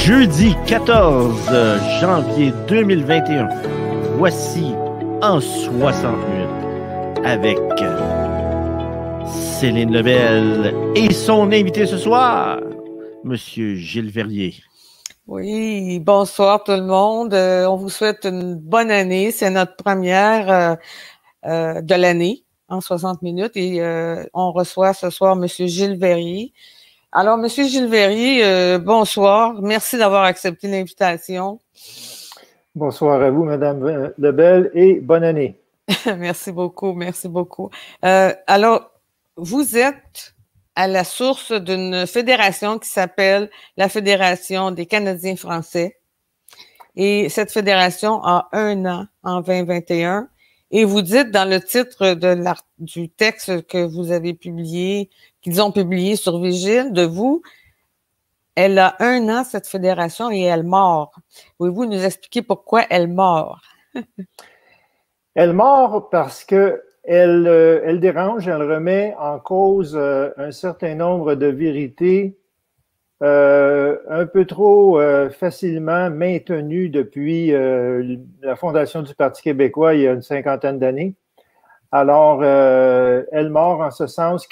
Jeudi 14 janvier 2021. Voici en 60 minutes avec Céline Lebel et son invité ce soir, Monsieur Gilles Verrier. Oui, bonsoir tout le monde. On vous souhaite une bonne année. C'est notre première de l'année en 60 minutes et on reçoit ce soir Monsieur Gilles Verrier. Alors, Monsieur Gilles Verrier, bonsoir. Merci d'avoir accepté l'invitation. Bonsoir à vous, Madame Lebel, et bonne année. Merci beaucoup, merci beaucoup. Alors, vous êtes à la source d'une fédération qui s'appelle la Fédération des Canadiens français. Et cette fédération a 1 an en 2021. Et vous dites dans le titre du texte que vous avez publié, qu'ils ont publié sur Vigile, de vous, elle a 1 an, cette fédération, et elle mord. Pouvez-vous nous expliquer pourquoi elle mord? Elle mord parce que elle dérange, elle remet en cause un certain nombre de vérités un peu trop facilement maintenues depuis la fondation du Parti québécois il y a une 50aine d'années. Alors, elle mord en ce sens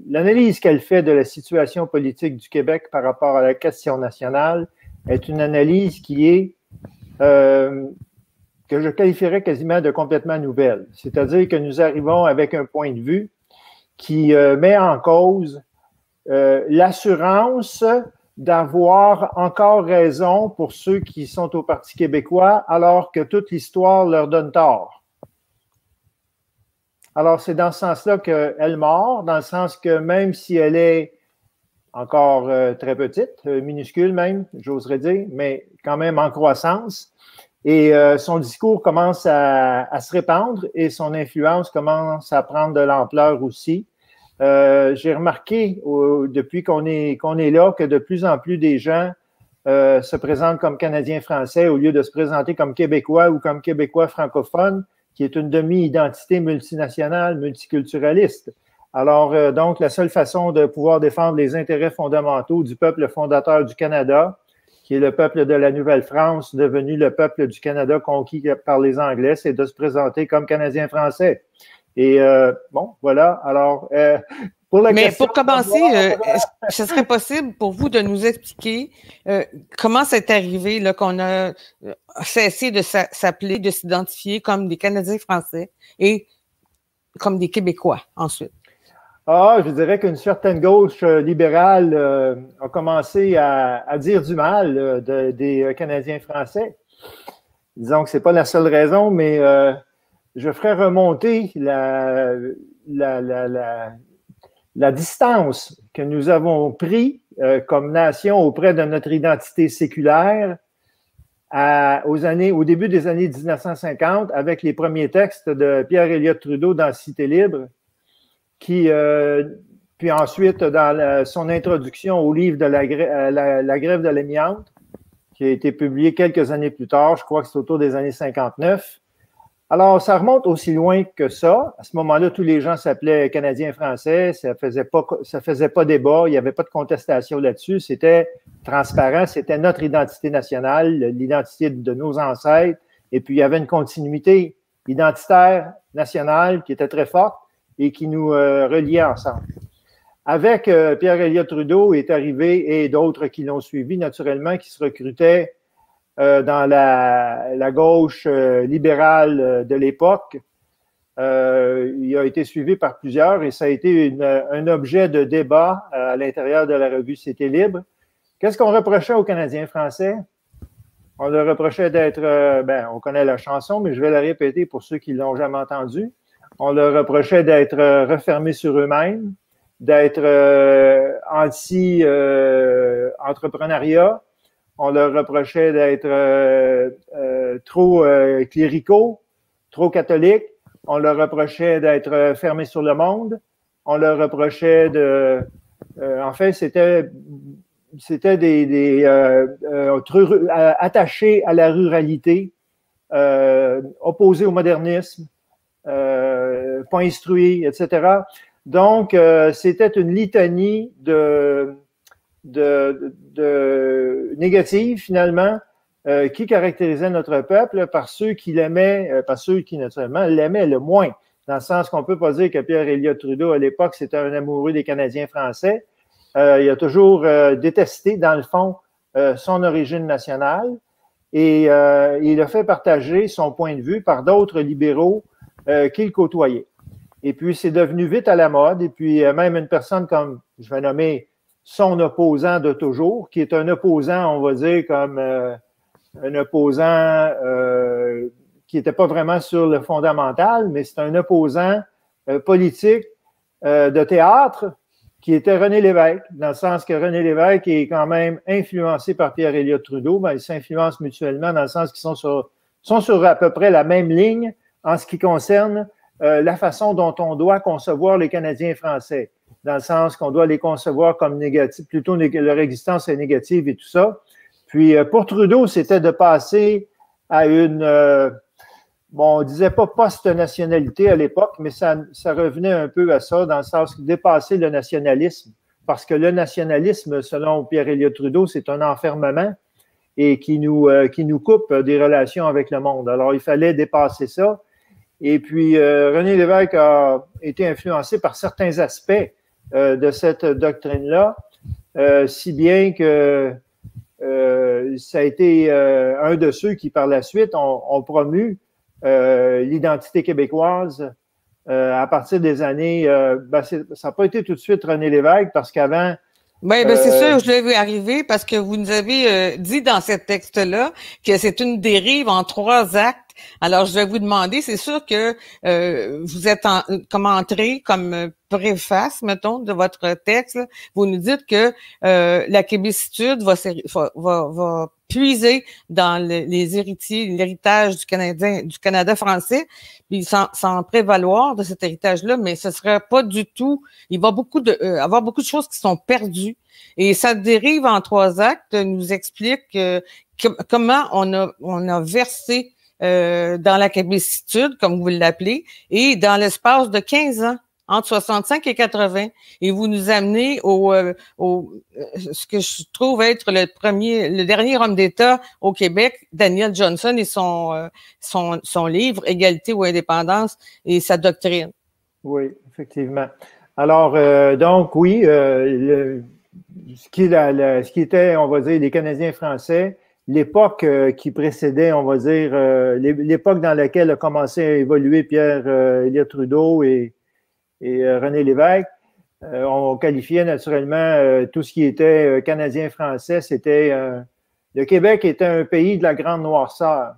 l'analyse qu'elle fait de la situation politique du Québec par rapport à la question nationale est une analyse qui est que je qualifierais quasiment de complètement nouvelle. C'est-à-dire que nous arrivons avec un point de vue qui met en cause l'assurance d'avoir encore raison pour ceux qui sont au Parti québécois, alors que toute l'histoire leur donne tort. Alors, c'est dans ce sens-là qu'elle mord, dans le sens que même si elle est encore très petite, minuscule même, j'oserais dire, mais quand même en croissance, et son discours commence à se répandre et son influence commence à prendre de l'ampleur aussi. J'ai remarqué depuis qu'on est là que de plus en plus des gens se présentent comme Canadiens français au lieu de se présenter comme Québécois ou comme Québécois francophones, qui est une demi-identité multinationale, multiculturaliste. Alors, donc, la seule façon de pouvoir défendre les intérêts fondamentaux du peuple fondateur du Canada, qui est le peuple de la Nouvelle-France, devenu le peuple du Canada conquis par les Anglais, c'est de se présenter comme Canadien français. Et bon, voilà. Alors, pour la Mais question, pour commencer, ce serait possible pour vous de nous expliquer comment c'est arrivé là, qu'on a cessé de s'appeler, de s'identifier comme des Canadiens français et comme des Québécois ensuite? Ah, je dirais qu'une certaine gauche libérale a commencé à dire du mal des Canadiens français. Disons que c'est pas la seule raison, mais je ferai remonter la distance que nous avons pris comme nation auprès de notre identité séculaire au début des années 1950 avec les premiers textes de Pierre Elliott Trudeau dans Cité libre, puis ensuite dans son introduction au livre de la grève de l'amiante, qui a été publié quelques années plus tard, je crois que c'est autour des années 59. Alors, ça remonte aussi loin que ça. À ce moment-là, tous les gens s'appelaient Canadiens français, ça faisait pas débat, il n'y avait pas de contestation là-dessus, c'était transparent, c'était notre identité nationale, l'identité de nos ancêtres, et puis il y avait une continuité identitaire nationale qui était très forte et qui nous reliait ensemble. Avec Pierre Elliott Trudeau est arrivé, et d'autres qui l'ont suivi naturellement, qui se recrutaient dans la gauche libérale de l'époque. Il a été suivi par plusieurs et ça a été un objet de débat à l'intérieur de la revue Cité libre. Qu'est-ce qu'on reprochait aux Canadiens français? On leur reprochait d'être, on connaît la chanson, mais je vais la répéter pour ceux qui ne l'ont jamais entendue. On leur reprochait d'être refermés sur eux-mêmes, d'être anti-entrepreneuriat. On leur reprochait d'être trop cléricaux, trop catholiques. On leur reprochait d'être fermés sur le monde. On leur reprochait c'était attachés à la ruralité, opposés au modernisme, pas instruits, etc. Donc, c'était une litanie négatives, finalement, qui caractérisaient notre peuple par ceux qui l'aimaient, par ceux qui, naturellement, l'aimaient le moins. Dans le sens qu'on ne peut pas dire que Pierre Elliott Trudeau, à l'époque, c'était un amoureux des Canadiens français. Il a toujours détesté, dans le fond, son origine nationale et il a fait partager son point de vue par d'autres libéraux qu'il côtoyait. Et puis, c'est devenu vite à la mode. Et puis, même une personne comme, je vais nommer son opposant de toujours, qui est un opposant, on va dire, comme un opposant qui n'était pas vraiment sur le fondamental, mais c'est un opposant politique de théâtre qui était René Lévesque, dans le sens que René Lévesque est quand même influencé par Pierre Elliott Trudeau. Ben, ils s'influencent mutuellement dans le sens qu'ils sont sur à peu près la même ligne en ce qui concerne la façon dont on doit concevoir les Canadiens français, dans le sens qu'on doit les concevoir comme négatifs, plutôt leur existence est négative et tout ça. Puis pour Trudeau, c'était de passer à une, bon, on disait pas post-nationalité à l'époque, mais ça revenait un peu à ça, dans le sens de dépasser le nationalisme, parce que le nationalisme, selon Pierre Elliott Trudeau, c'est un enfermement et qui nous coupe des relations avec le monde. Alors, il fallait dépasser ça. Et puis, René Lévesque a été influencé par certains aspects de cette doctrine-là, si bien que ça a été un de ceux qui, par la suite, ont promu l'identité québécoise à partir des années... ben ça n'a pas été tout de suite René Lévesque, parce qu'avant... Oui, ben c'est sûr, je l'ai vu arriver parce que vous nous avez dit dans ce texte-là que c'est une dérive en 3 actes. Alors, je vais vous demander, c'est sûr que vous êtes comme entrée, comme préface, mettons, de votre texte, là, vous nous dites que la québécitude va puiser dans les héritiers, l'héritage du Canada français, puis s'en prévaloir de cet héritage-là, mais ce serait pas du tout, il va avoir beaucoup de choses qui sont perdues. Et ça dérive en 3 actes, nous explique comment on a versé dans la québécitude, comme vous l'appelez, et dans l'espace de 15 ans, entre 65 et 80. Et vous nous amenez ce que je trouve être le dernier homme d'État au Québec, Daniel Johnson, et son livre « Égalité ou indépendance » et sa doctrine. Oui, effectivement. Alors, donc, oui, ce qui était, on va dire, les Canadiens français, l'époque qui précédait, on va dire, l'époque dans laquelle a commencé à évoluer Pierre Elliott Trudeau et René Lévesque, on qualifiait naturellement tout ce qui était Canadien-Français, c'était le Québec était un pays de la grande noirceur.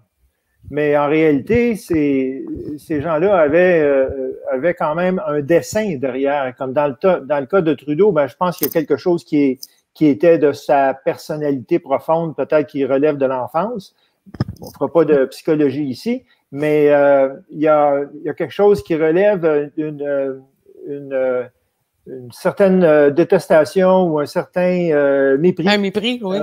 Mais en réalité, ces gens-là avaient quand même un dessein derrière. Comme dans le cas de Trudeau, ben, je pense qu'il y a quelque chose qui était de sa personnalité profonde, peut-être qui relève de l'enfance. On ne fera pas de psychologie ici, mais il y a quelque chose qui relève une certaine détestation ou un certain mépris, oui.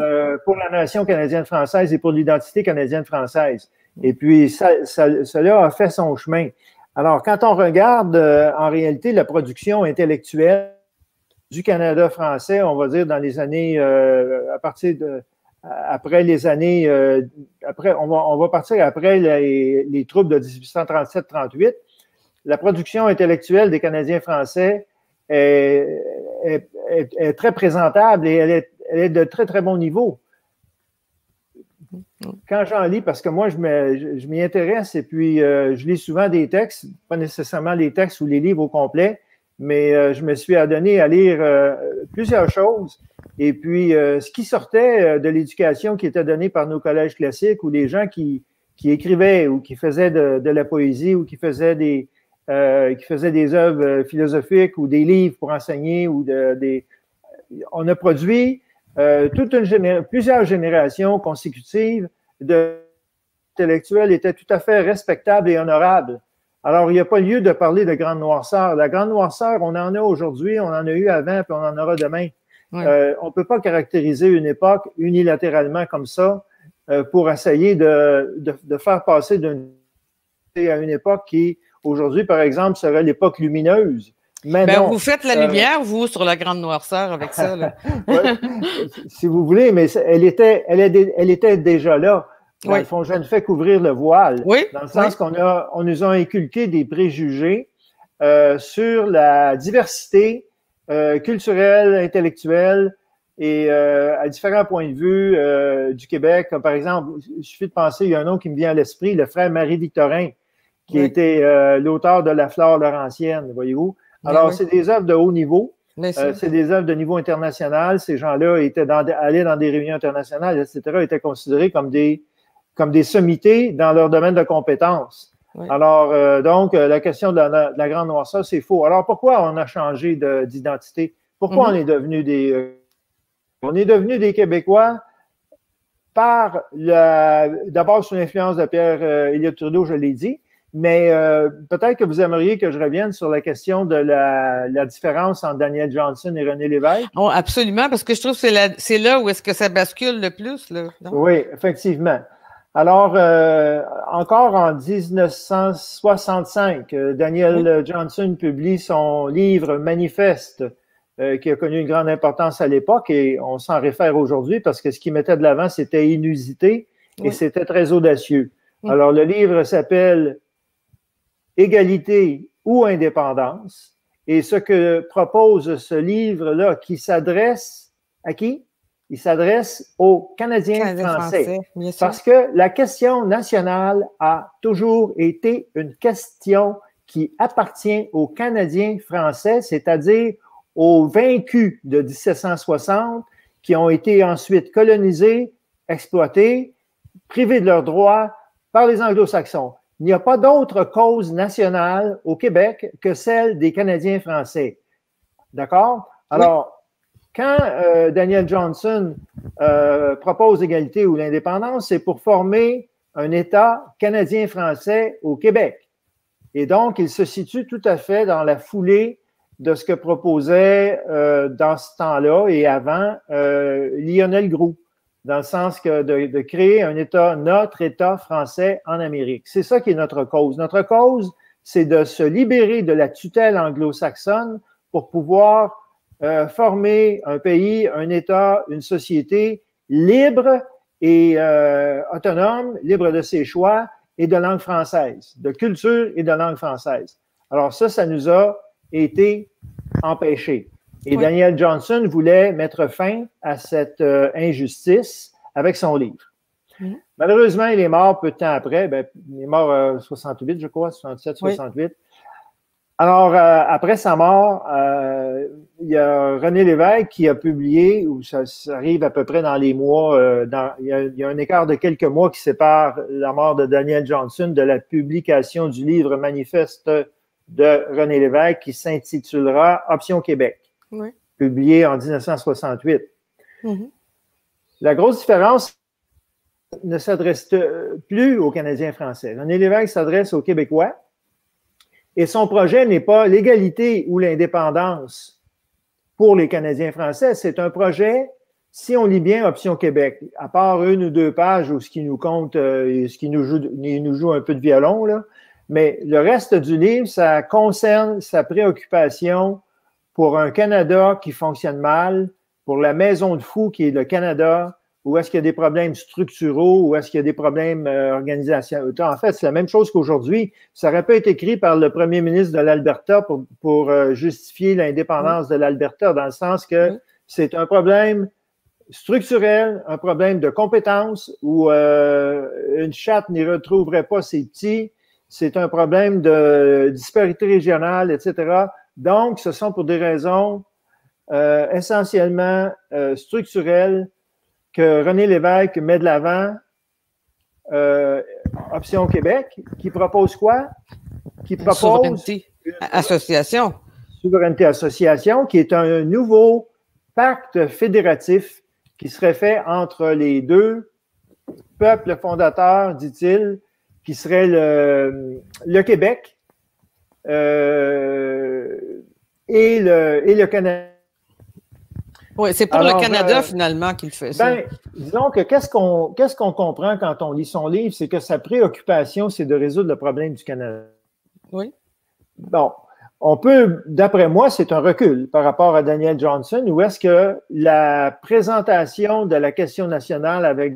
Pour la nation canadienne-française et pour l'identité canadienne-française. Et puis, cela a fait son chemin. Alors, quand on regarde en réalité la production intellectuelle du Canada français, on va dire dans les années, après les années, on va partir après les troubles de 1837-38, la production intellectuelle des Canadiens français est très présentable et elle est de très, très bon niveau. Quand j'en lis, parce que moi, je m'y intéresse et puis je lis souvent des textes, pas nécessairement les textes ou les livres au complet, mais je me suis adonné à lire plusieurs choses. Et puis, ce qui sortait de l'éducation qui était donnée par nos collèges classiques ou les gens qui écrivaient ou qui faisaient de la poésie ou qui faisaient des œuvres philosophiques ou des livres pour enseigner on a produit plusieurs générations consécutives d'intellectuels étaient tout à fait respectables et honorables. Alors, il n'y a pas lieu de parler de grande noirceur. La grande noirceur, on en a aujourd'hui, on en a eu avant, puis on en aura demain. Oui. On ne peut pas caractériser une époque unilatéralement comme ça pour essayer de faire passer à une époque qui, aujourd'hui, par exemple, serait l'époque lumineuse. Mais Ben, non, vous faites la lumière, vous, sur la grande noirceur avec ça, là. ouais, si vous voulez, mais elle était déjà là. Dans Oui. le fond, je ne fais qu'ouvrir le voile, Oui, dans le sens qu'on nous a inculqué des préjugés sur la diversité culturelle, intellectuelle et à différents points de vue du Québec. Comme par exemple, il suffit de penser, il y a un nom qui me vient à l'esprit, le frère Marie-Victorin, qui était l'auteur de La Flore laurentienne, voyez-vous. Alors, c'est des œuvres de haut niveau. C'est des œuvres de niveau international. Ces gens-là allaient dans des réunions internationales, etc., étaient considérés comme des sommités dans leur domaine de compétences. Oui. Alors, donc, la question de la grande noirceur, c'est faux. Alors, pourquoi on a changé d'identité? Pourquoi on est devenu des Québécois d'abord sous l'influence de Pierre Elliott Trudeau, je l'ai dit, mais peut-être que vous aimeriez que je revienne sur la question de la différence entre Daniel Johnson et René Lévesque. Oh, absolument, parce que je trouve que c'est là où est-ce que ça bascule le plus, là. Oui, effectivement. Alors, encore en 1965, Daniel Johnson publie son livre Manifeste, qui a connu une grande importance à l'époque, et on s'en réfère aujourd'hui parce que ce qu'il mettait de l'avant, c'était inusité et c'était très audacieux. Alors, le livre s'appelle Égalité ou indépendance, et ce que propose ce livre-là, qui s'adresse à qui? Il s'adresse aux Canadiens français. Parce que la question nationale a toujours été une question qui appartient aux Canadiens français, c'est-à-dire aux vaincus de 1760 qui ont été ensuite colonisés, exploités, privés de leurs droits par les Anglo-Saxons. Il n'y a pas d'autre cause nationale au Québec que celle des Canadiens français. D'accord? Alors, quand Daniel Johnson propose l'égalité ou l'indépendance, c'est pour former un État canadien-français au Québec. Et donc, il se situe tout à fait dans la foulée de ce que proposait dans ce temps-là et avant Lionel Groulx, dans le sens que de créer un État, notre État français en Amérique. C'est ça qui est notre cause. Notre cause, c'est de se libérer de la tutelle anglo-saxonne pour pouvoir former un pays, un État, une société libre et autonome, libre de ses choix et de langue française, de culture et de langue française. Alors ça nous a été empêché. Et Daniel Johnson voulait mettre fin à cette injustice avec son livre. Malheureusement, il est mort peu de temps après. Il est mort en 68, je crois, 67, 68. Alors, après sa mort, il y a René Lévesque qui a publié, où ça arrive à peu près dans les mois, il y a un écart de quelques mois qui sépare la mort de Daniel Johnson de la publication du livre Manifeste de René Lévesque qui s'intitulera Option Québec, publié en 1968. La grosse différence ne s'adresse plus aux Canadiens français. René Lévesque s'adresse aux Québécois. Et son projet n'est pas l'égalité ou l'indépendance pour les Canadiens français. C'est un projet, si on lit bien Option Québec, à part une ou deux pages où ce qui nous compte, ce qui nous joue un peu de violon, là, mais le reste du livre, ça concerne sa préoccupation pour un Canada qui fonctionne mal, pour la maison de fous qui est le Canada, où est-ce qu'il y a des problèmes structuraux, où est-ce qu'il y a des problèmes organisationnels. En fait, c'est la même chose qu'aujourd'hui. Ça aurait pu être écrit par le premier ministre de l'Alberta pour justifier l'indépendance de l'Alberta, dans le sens que c'est un problème structurel, un problème de compétences, où une chatte n'y retrouverait pas ses petits. C'est un problème de disparité régionale, etc. Donc, ce sont pour des raisons essentiellement structurelles que René Lévesque met de l'avant Option Québec, qui propose quoi? Qui propose souveraineté association. Souveraineté association, qui est un nouveau pacte fédératif qui serait fait entre les deux peuples fondateurs, dit-il, qui serait le Québec et le Canada. Oui, c'est pour le Canada, finalement, qu'il fait ça. Disons que qu'est-ce qu'on comprend quand on lit son livre, c'est que sa préoccupation, c'est de résoudre le problème du Canada. Oui. Bon, On peut, d'après moi, c'est un recul par rapport à Daniel Johnson, où est-ce que la présentation de la question nationale avec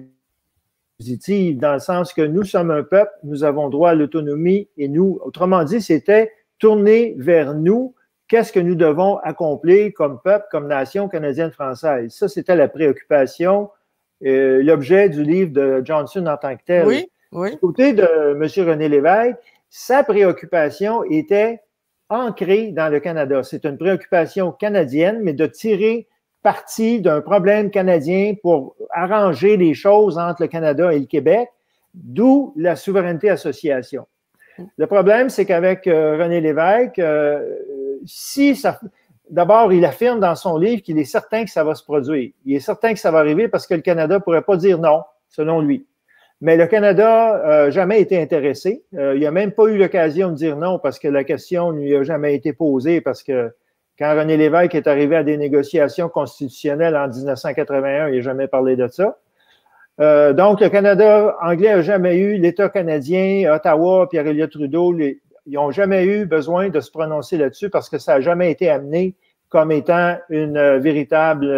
positive, dans le sens que nous sommes un peuple, nous avons droit à l'autonomie et nous, autrement dit, c'était tourner vers nous, qu'est-ce que nous devons accomplir comme peuple, comme nation canadienne-française. Ça, c'était la préoccupation, l'objet du livre de Johnson en tant que tel. Oui, oui. Du côté de M. René Lévesque, sa préoccupation était ancrée dans le Canada. C'est une préoccupation canadienne, mais de tirer parti d'un problème canadien pour arranger les choses entre le Canada et le Québec, d'où la souveraineté association. Le problème, c'est qu'avec René Lévesque, d'abord, il affirme dans son livre qu'il est certain que ça va se produire. Il est certain que ça va arriver parce que le Canada ne pourrait pas dire non, selon lui. Mais le Canada n'a jamais été intéressé. Il n'a même pas eu l'occasion de dire non parce que la question ne lui a jamais été posée parce que quand René Lévesque est arrivé à des négociations constitutionnelles en 1981, il n'a jamais parlé de ça. Donc, le Canada anglais n'a jamais eu, l'État canadien, Ottawa, Pierre-Éliott Trudeau, ils n'ont jamais eu besoin de se prononcer là-dessus parce que ça n'a jamais été amené comme étant un véritable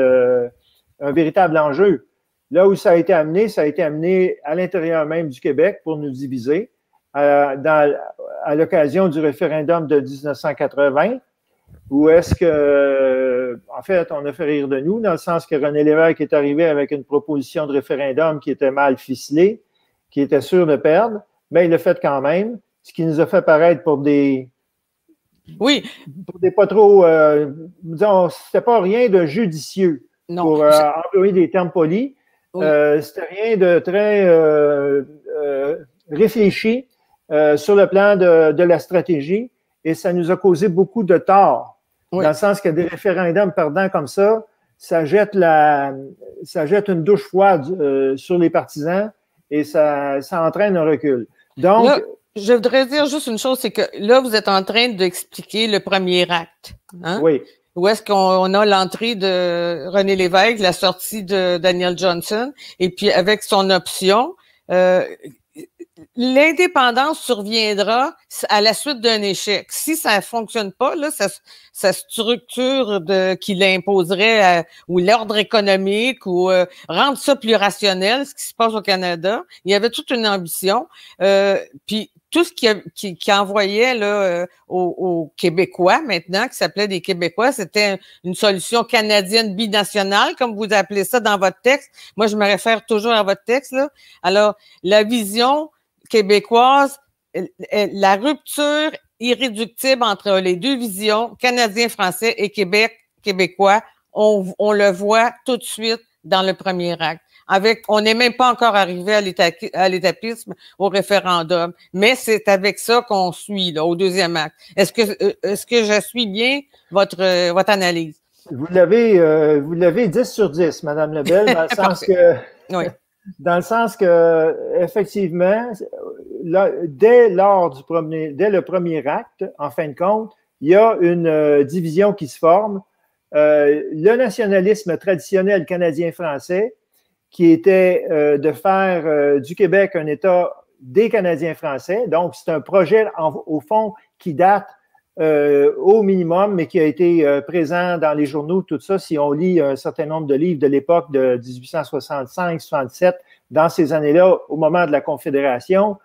enjeu. Là où ça a été amené à l'intérieur même du Québec pour nous diviser à l'occasion du référendum de 1980, où est-ce que, en fait, on a fait rire de nous, dans le sens que René Lévesque est arrivé avec une proposition de référendum qui était mal ficelée, qui était sûr de perdre, mais il l'a fait quand même, ce qui nous a fait paraître pour des pas trop, disons, c'était pas rien de judicieux, non, pour employer des termes polis. Oui. C'était rien de très réfléchi sur le plan de la stratégie et ça nous a causé beaucoup de tort. Oui. Dans le sens que des référendums perdants comme ça jette une douche froide sur les partisans et ça entraîne un recul. Donc, là, je voudrais dire juste une chose, c'est que là, vous êtes en train d'expliquer le premier acte. Hein? Oui. Où est-ce qu'on a l'entrée de René Lévesque, la sortie de Daniel Johnson, et puis avec son option, l'indépendance surviendra à la suite d'un échec. Si ça ne fonctionne pas, là, sa structure qu'il imposerait ou l'ordre économique ou rendre ça plus rationnel, ce qui se passe au Canada, il y avait toute une ambition. Puis tout ce qui envoyait là aux Québécois maintenant, qui s'appelait des Québécois, c'était une solution canadienne binationale, comme vous appelez ça dans votre texte. Moi, je me réfère toujours à votre texte, là. Alors, la vision québécoise, la rupture irréductible entre les deux visions, canadien-français et québécois, on le voit tout de suite dans le premier acte. On n'est même pas encore arrivé à l'étapisme, au référendum, mais c'est avec ça qu'on suit, là, au deuxième acte. Est-ce que je suis bien votre analyse? Vous l'avez 10 sur 10, Madame Lebel, dans le sens que, oui. Dans le sens que, effectivement, là, dès le premier acte, en fin de compte, il y a une division qui se forme. Le nationalisme traditionnel canadien-français, qui était de faire du Québec un État des Canadiens français. Donc, c'est un projet, au fond, qui date au minimum, mais qui a été présent dans les journaux, tout ça, si on lit un certain nombre de livres de l'époque de 1865-67, dans ces années-là, au moment de la Confédération.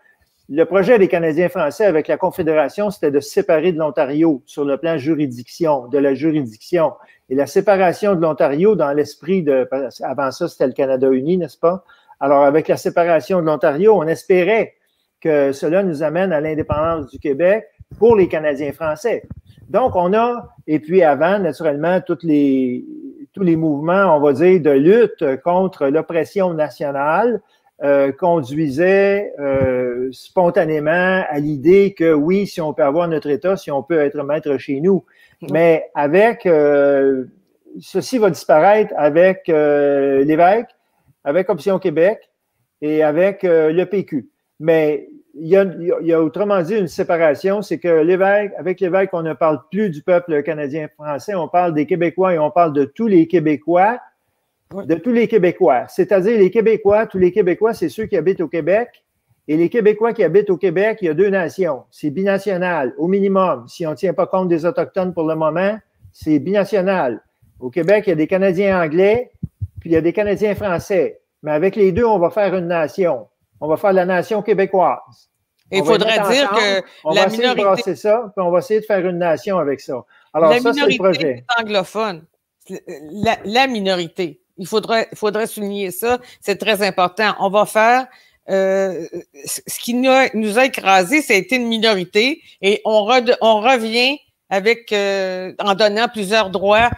Le projet des Canadiens français avec la Confédération, c'était de se séparer de l'Ontario sur le plan de la juridiction. Et la séparation de l'Ontario dans l'esprit avant ça, c'était le Canada uni, n'est-ce pas? Alors, avec la séparation de l'Ontario, on espérait que cela nous amène à l'indépendance du Québec pour les Canadiens français. Donc, et puis avant, naturellement, tous les mouvements, on va dire, de lutte contre l'oppression nationale, conduisait spontanément à l'idée que oui, si on peut avoir notre État, si on peut être maître chez nous. Mais ceci va disparaître avec Lévesque, avec Option Québec et avec le PQ. Mais il y a autrement dit une séparation, c'est que avec Lévesque, on ne parle plus du peuple canadien-français, on parle des Québécois et on parle de tous les Québécois. De tous les Québécois, c'est-à-dire les Québécois, tous les Québécois, c'est ceux qui habitent au Québec Et les Québécois qui habitent au Québec, il y a 2 nations. C'est binational, au minimum. Si on ne tient pas compte des Autochtones pour le moment, c'est binational. Au Québec, il y a des Canadiens anglais, puis il y a des Canadiens français. Mais avec les deux, on va faire une nation. On va faire la nation québécoise. Et il faudrait dire que on va essayer de brasser ça, puis on va essayer de faire une nation avec ça. Alors, ça, c'est le projet. Anglophone. La minorité. Il faudrait souligner ça. C'est très important. On va faire ce qui nous a écrasé, ça a été une minorité, et on revient avec en donnant plusieurs droits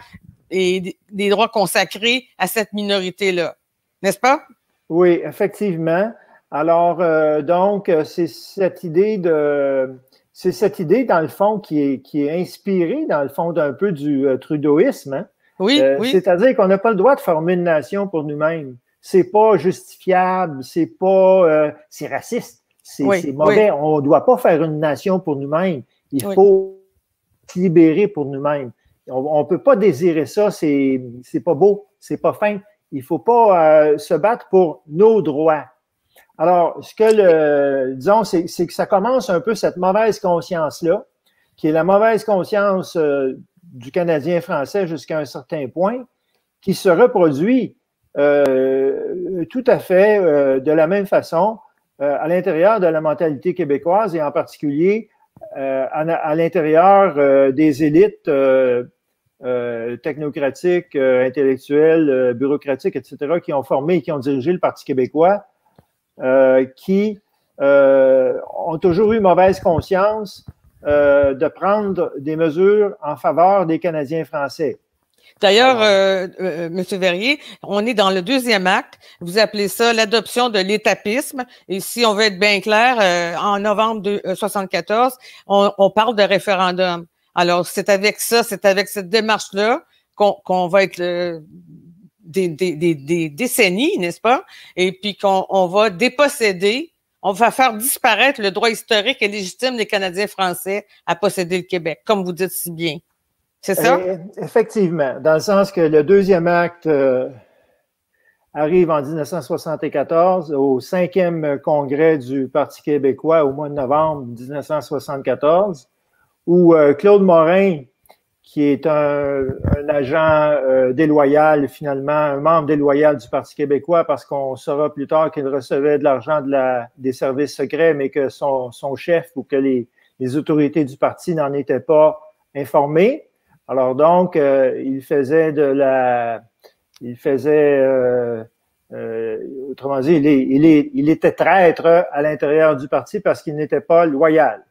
et des droits consacrés à cette minorité-là. N'est-ce pas? Oui, effectivement. Alors, donc, c'est cette idée, dans le fond, qui est inspirée, dans le fond, d'un peu du trudeauisme. Hein? Oui, oui. C'est-à-dire qu'on n'a pas le droit de former une nation pour nous-mêmes. C'est pas justifiable, c'est raciste, c'est mauvais. Oui. On ne doit pas faire une nation pour nous-mêmes. Il faut se libérer pour nous-mêmes. On ne peut pas désirer ça, c'est pas beau, c'est pas fin. Il ne faut pas se battre pour nos droits. Alors, disons, c'est que ça commence un peu cette mauvaise conscience-là, qui est la mauvaise conscience du Canadien français jusqu'à un certain point, qui se reproduit tout à fait de la même façon à l'intérieur de la mentalité québécoise et en particulier à l'intérieur des élites technocratiques, intellectuelles, bureaucratiques, etc., qui ont formé et qui ont dirigé le Parti québécois, qui ont toujours eu mauvaise conscience de prendre des mesures en faveur des Canadiens français. D'ailleurs, M. Verrier, on est dans le 2e acte. Vous appelez ça l'adoption de l'étapisme. Et si on veut être bien clair, en novembre 1974, on parle de référendum. Alors, c'est avec cette démarche-là qu'on va être des décennies, n'est-ce pas? Et puis qu'on va déposséder, on va faire disparaître le droit historique et légitime des Canadiens français à posséder le Québec, comme vous dites si bien. C'est ça? Effectivement, dans le sens que le 2e acte arrive en 1974 au 5e congrès du Parti québécois au mois de novembre 1974, où Claude Morin, qui est un agent déloyal, finalement, un membre déloyal du Parti québécois, parce qu'on saura plus tard qu'il recevait de l'argent des services secrets, mais que son chef ou que les autorités du parti n'en étaient pas informées. Alors donc, il faisait autrement dit, il était traître à l'intérieur du parti parce qu'il n'était pas loyal.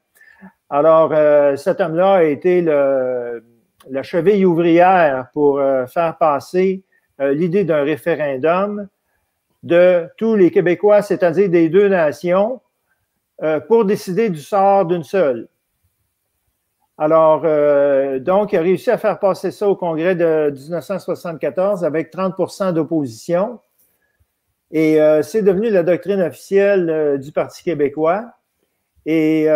Alors, cet homme-là a été la cheville ouvrière pour faire passer l'idée d'un référendum de tous les Québécois, c'est-à-dire des 2 nations, pour décider du sort d'une seule. Alors, donc, il a réussi à faire passer ça au congrès de 1974 avec 30% d'opposition. Et c'est devenu la doctrine officielle du Parti québécois. Et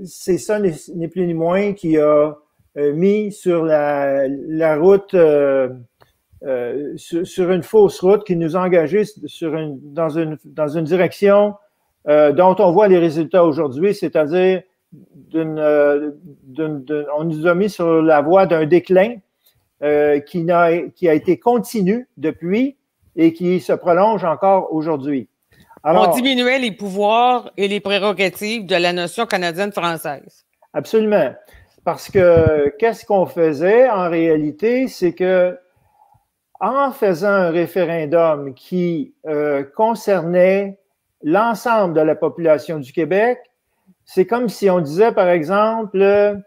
c'est ça, ni plus ni moins, qui a mis sur la route, sur une fausse route, qui nous a engagés dans une direction dont on voit les résultats aujourd'hui, c'est-à-dire on nous a mis sur la voie d'un déclin qui a été continu depuis et qui se prolonge encore aujourd'hui. Alors, on diminuait les pouvoirs et les prérogatives de la nation canadienne-française. Absolument. Parce que qu'est-ce qu'on faisait en réalité, c'est que en faisant un référendum qui concernait l'ensemble de la population du Québec, c'est comme si on disait, par exemple,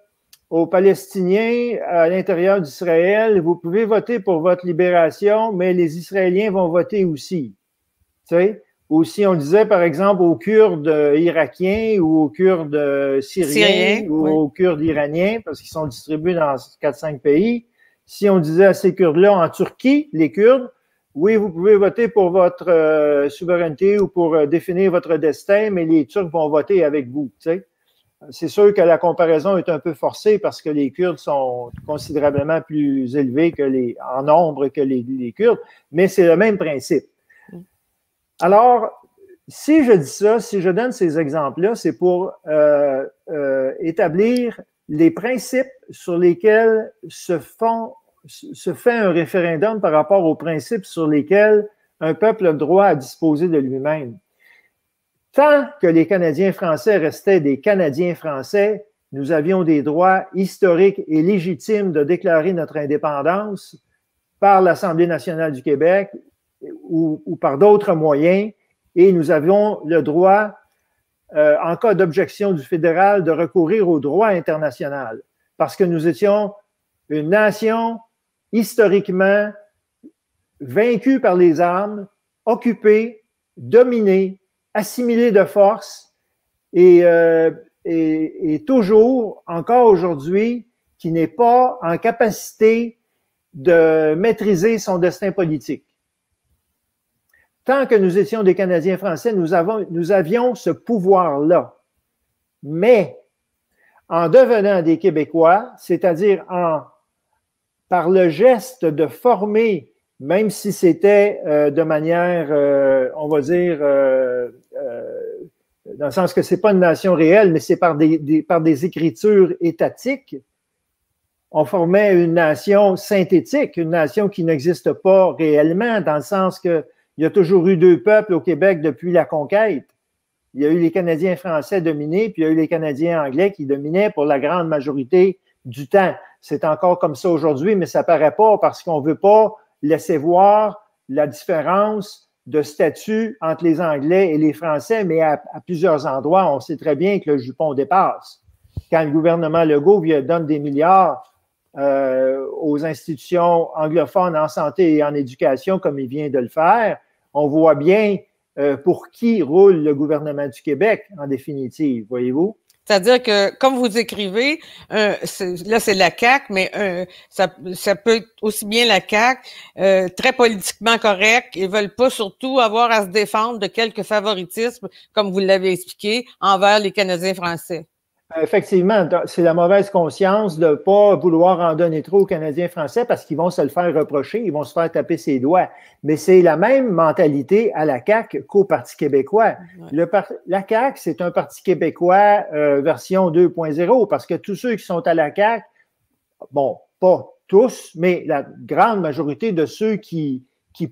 aux Palestiniens à l'intérieur d'Israël, vous pouvez voter pour votre libération, mais les Israéliens vont voter aussi. Tu sais? Ou si on disait, par exemple, aux Kurdes irakiens ou aux Kurdes syriens ou aux Kurdes iraniens, parce qu'ils sont distribués dans 4-5 pays, si on disait à ces Kurdes-là en Turquie, les Kurdes, oui, vous pouvez voter pour votre souveraineté ou pour définir votre destin, mais les Turcs vont voter avec vous. Tu sais. C'est sûr que la comparaison est un peu forcée parce que les Kurdes sont considérablement plus élevés en nombre que les Kurdes, mais c'est le même principe. Alors, Si je dis ça, si je donne ces exemples-là, c'est pour établir les principes sur lesquels se fait un référendum par rapport aux principes sur lesquels un peuple a le droit à disposer de lui-même. Tant que les Canadiens français restaient des Canadiens français, nous avions des droits historiques et légitimes de déclarer notre indépendance par l'Assemblée nationale du Québec ou par d'autres moyens, et nous avions le droit, en cas d'objection du fédéral, de recourir au droit international, parce que nous étions une nation historiquement vaincue par les armes, occupée, dominée, assimilée de force, et toujours, encore aujourd'hui, qui n'est pas en capacité de maîtriser son destin politique. Tant que nous étions des Canadiens français, nous avions ce pouvoir-là. Mais en devenant des Québécois, c'est-à-dire par le geste de former, même si c'était de manière, on va dire, dans le sens que c'est pas une nation réelle, mais c'est par des écritures étatiques, on formait une nation synthétique, une nation qui n'existe pas réellement, dans le sens que il y a toujours eu deux peuples au Québec depuis la conquête. Il y a eu les Canadiens français dominés, puis il y a eu les Canadiens anglais qui dominaient pour la grande majorité du temps. C'est encore comme ça aujourd'hui, mais ça paraît pas parce qu'on veut pas laisser voir la différence de statut entre les Anglais et les Français, mais à plusieurs endroits, on sait très bien que le jupon dépasse. Quand le gouvernement Legault donne des milliards aux institutions anglophones en santé et en éducation, comme il vient de le faire, on voit bien pour qui roule le gouvernement du Québec, en définitive, voyez-vous? C'est-à-dire que, comme vous écrivez, là, c'est la CAQ, mais ça peut être aussi bien la CAQ, très politiquement correct. Ils veulent pas surtout avoir à se défendre de quelques favoritismes, comme vous l'avez expliqué, envers les Canadiens français. Effectivement, c'est la mauvaise conscience de ne pas vouloir en donner trop aux Canadiens français parce qu'ils vont se le faire reprocher, ils vont se faire taper ses doigts. Mais c'est la même mentalité à la CAQ qu'au Parti québécois. Ouais. La CAQ, c'est un Parti québécois version 2.0 parce que tous ceux qui sont à la CAQ, bon, pas tous, mais la grande majorité de ceux qui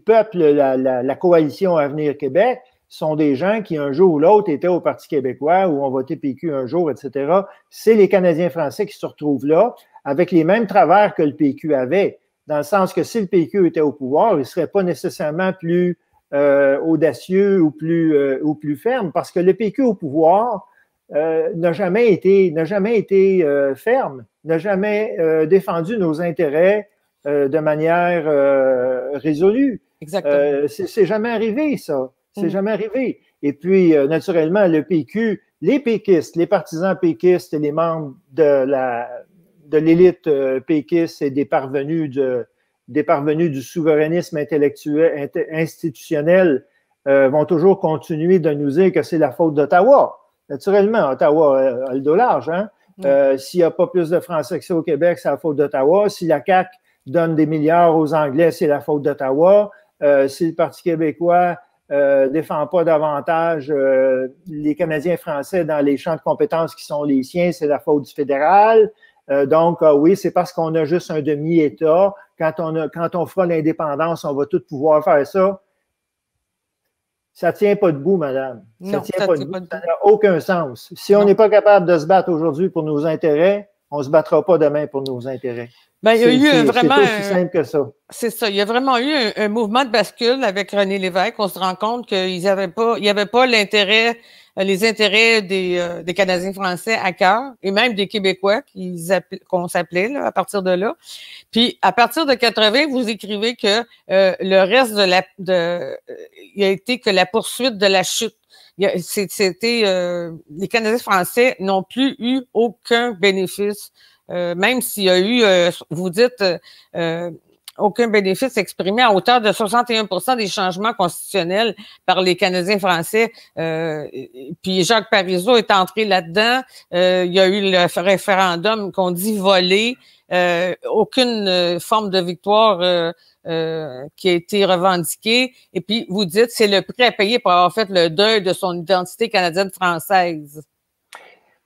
peuplent la coalition Avenir Québec sont des gens qui, un jour ou l'autre, étaient au Parti québécois ou ont voté PQ un jour, etc. C'est les Canadiens français qui se retrouvent là avec les mêmes travers que le PQ avait, dans le sens que si le PQ était au pouvoir, il ne serait pas nécessairement plus audacieux ou plus ferme, parce que le PQ au pouvoir n'a jamais été ferme, n'a jamais défendu nos intérêts de manière résolue. Exactement. C'est jamais arrivé, ça. C'est jamais arrivé. Et puis, naturellement, le PQ, les péquistes, les partisans péquistes et les membres de l'élite péquiste et des parvenus du souverainisme intellectuel, institutionnel vont toujours continuer de nous dire que c'est la faute d'Ottawa. Naturellement, Ottawa a le dos large. Hein? S'il n'y a pas plus de Français que ça au Québec, c'est la faute d'Ottawa. Si la CAQ donne des milliards aux Anglais, c'est la faute d'Ottawa. Si le Parti québécois défend pas davantage les Canadiens français dans les champs de compétences qui sont les siens, c'est la faute du fédéral. Donc, oui, c'est parce qu'on a juste un demi-État. Quand on fera l'indépendance, on va tout pouvoir faire ça. Ça tient pas debout, madame. Non, ça tient pas debout. Ça n'a aucun sens. Si on n'est pas capable de se battre aujourd'hui pour nos intérêts, on ne se battra pas demain pour nos intérêts. Ben, il y a eu vraiment. C'est aussi simple que ça. C'est ça. Il y a vraiment eu un mouvement de bascule avec René Lévesque. On se rend compte qu'il n'y avait pas les intérêts des Canadiens français à cœur, et même des Québécois qu'on s'appelait là, à partir de là. Puis, à partir de 80, vous écrivez que le reste il a été que la poursuite de la chute. Les Canadiens français n'ont plus eu aucun bénéfice. Même s'il y a eu, vous dites, aucun bénéfice exprimé à hauteur de 61% des changements constitutionnels par les Canadiens français. Puis Jacques Parizeau est entré là-dedans. Il y a eu le référendum qu'on dit volé. Aucune forme de victoire qui a été revendiquée. Et puis, vous dites, c'est le prix à payer pour avoir fait le deuil de son identité canadienne-française.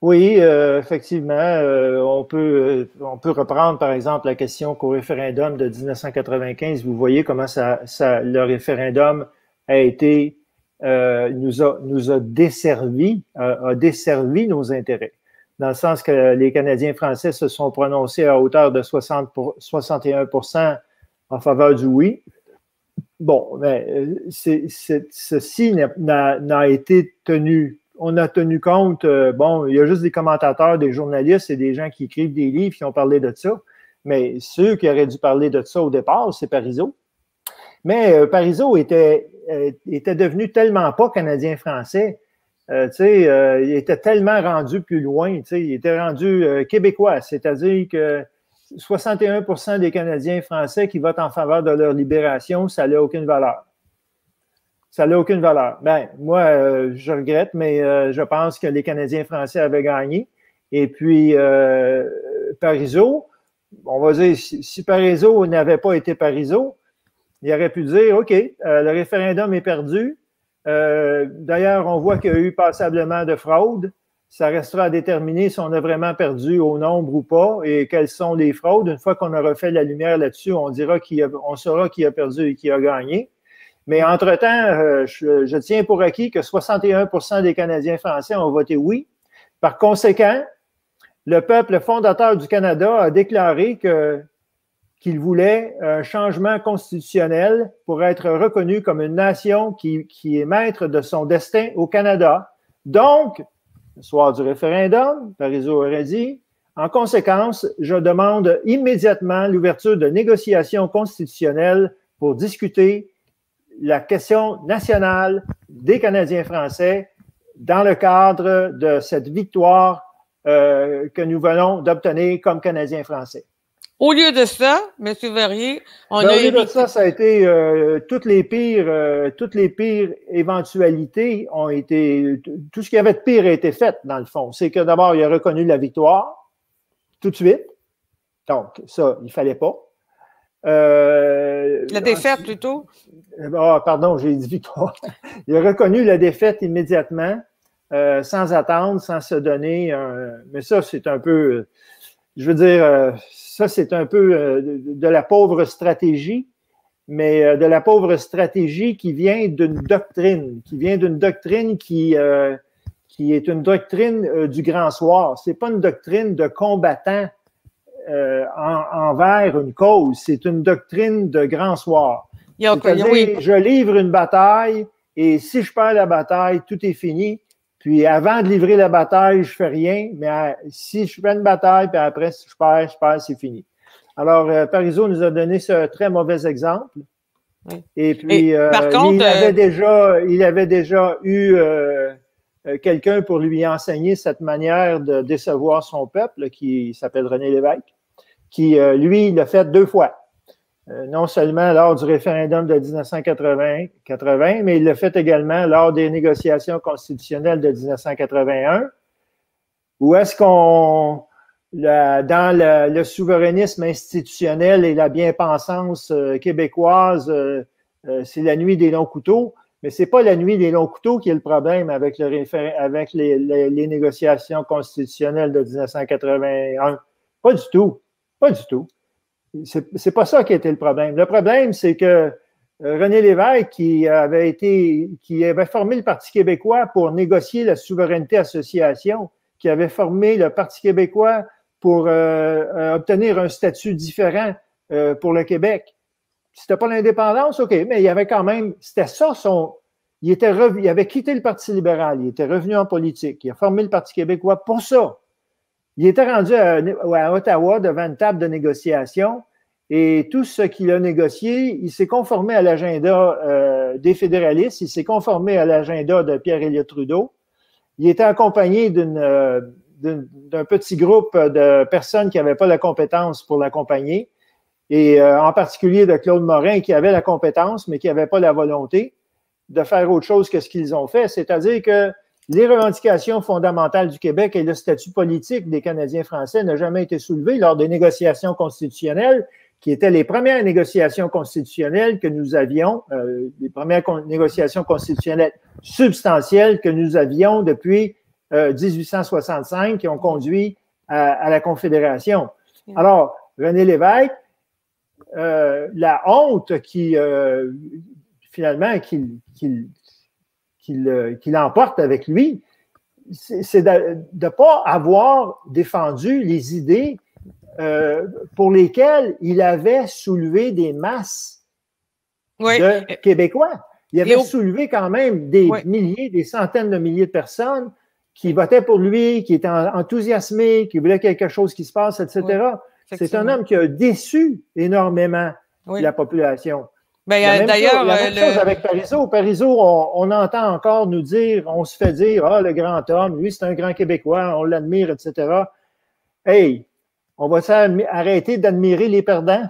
Oui, effectivement, on peut reprendre par exemple la question qu'au référendum de 1995, vous voyez comment le référendum a été nous a desservi, a desservi nos intérêts, dans le sens que les Canadiens français se sont prononcés à hauteur de 61% en faveur du oui. Bon, mais ceci n'a été tenu. On a tenu compte, bon, il y a juste des commentateurs, des journalistes et des gens qui écrivent des livres qui ont parlé de ça. Mais ceux qui auraient dû parler de ça au départ, c'est Parizeau. Mais Parizeau était devenu tellement pas Canadien-Français. Il était tellement rendu plus loin. Il était rendu québécois, c'est-à-dire que 61% des Canadiens français qui votent en faveur de leur libération, ça n'a aucune valeur. Ça n'a aucune valeur. Ben, moi, je regrette, mais je pense que les Canadiens français avaient gagné. Et puis, Parizeau, on va dire, si Parizeau n'avait pas été Parizeau, il aurait pu dire, OK, le référendum est perdu. D'ailleurs, on voit qu'il y a eu passablement de fraude. Ça restera à déterminer si on a vraiment perdu au nombre ou pas et quelles sont les fraudes. Une fois qu'on aura fait la lumière là-dessus, on saura qui a perdu et qui a gagné. Mais entre-temps, je tiens pour acquis que 61% des Canadiens français ont voté oui. Par conséquent, le peuple fondateur du Canada a déclaré qu'il voulait un changement constitutionnel pour être reconnu comme une nation qui est maître de son destin au Canada. Donc, le soir du référendum, Parizeau aurait dit, en conséquence, je demande immédiatement l'ouverture de négociations constitutionnelles pour discuter la question nationale des Canadiens français dans le cadre de cette victoire que nous venons d'obtenir comme Canadiens français. Au lieu de ça, M. Verrier, au lieu de ça, ça a été toutes les pires éventualités ont été, tout ce qu'il y avait de pire a été fait, dans le fond. C'est que d'abord, il a reconnu la victoire tout de suite. Donc, ça, il fallait pas. La défaite, plutôt? Pardon, j'ai dit victoire. Il a reconnu la défaite immédiatement, sans attendre, sans se donner mais ça, c'est un peu, je veux dire, ça, c'est un peu de la pauvre stratégie, mais de la pauvre stratégie qui vient d'une doctrine, qui est une doctrine du grand soir. C'est pas une doctrine de combattant envers une cause, c'est une doctrine de grand soir. C'est-à-dire, je livre une bataille et si je perds la bataille, tout est fini. Puis avant de livrer la bataille, je fais rien, mais si je fais une bataille, puis après, si je perds, c'est fini. Alors, Parizeau nous a donné ce très mauvais exemple. Oui. Et puis, par contre, il avait déjà eu quelqu'un pour lui enseigner cette manière de décevoir son peuple, qui s'appelle René Lévesque, qui, lui, l'a fait 2 fois. Non seulement lors du référendum de 1980, mais il l'a fait également lors des négociations constitutionnelles de 1981, où est-ce qu'on, dans le souverainisme institutionnel et la bien-pensance québécoise, c'est la nuit des longs couteaux, mais c'est pas la nuit des longs couteaux qui est le problème avec les négociations constitutionnelles de 1981. Pas du tout. Pas du tout. C'est pas ça qui était le problème. Le problème, c'est que René Lévesque, qui avait formé le Parti québécois pour négocier la souveraineté association, qui avait formé le Parti québécois pour obtenir un statut différent pour le Québec. C'était pas l'indépendance, OK, mais il y avait quand même, c'était ça il avait quitté le Parti libéral, il était revenu en politique, il a formé le Parti québécois pour ça. Il était rendu à Ottawa devant une table de négociation et tout ce qu'il a négocié, il s'est conformé à l'agenda des fédéralistes, il s'est conformé à l'agenda de Pierre-Éliott Trudeau. Il était accompagné d'un petit groupe de personnes qui n'avaient pas la compétence pour l'accompagner. et en particulier de Claude Morin, qui avait la compétence, mais qui n'avait pas la volonté de faire autre chose que ce qu'ils ont fait, c'est-à-dire que les revendications fondamentales du Québec et le statut politique des Canadiens français n'ont jamais été soulevés lors des négociations constitutionnelles, qui étaient les premières négociations constitutionnelles que nous avions, les premières négociations constitutionnelles substantielles que nous avions depuis 1865, qui ont conduit à la Confédération. Alors, René Lévesque, la honte qui, finalement, qu'il emporte avec lui, c'est de ne pas avoir défendu les idées pour lesquelles il avait soulevé des masses de Québécois. Il avait soulevé quand même des milliers, des centaines de milliers de personnes qui votaient pour lui, qui étaient enthousiasmés, qui voulaient quelque chose qui se passe, etc. C'est un homme qui a déçu énormément la population. Ben, d'ailleurs, la même chose avec Parizeau. Parizeau, on entend encore nous dire, on se fait dire, ah, le grand homme, lui, c'est un grand Québécois, on l'admire, etc. Hey, on va arrêter d'admirer les perdants?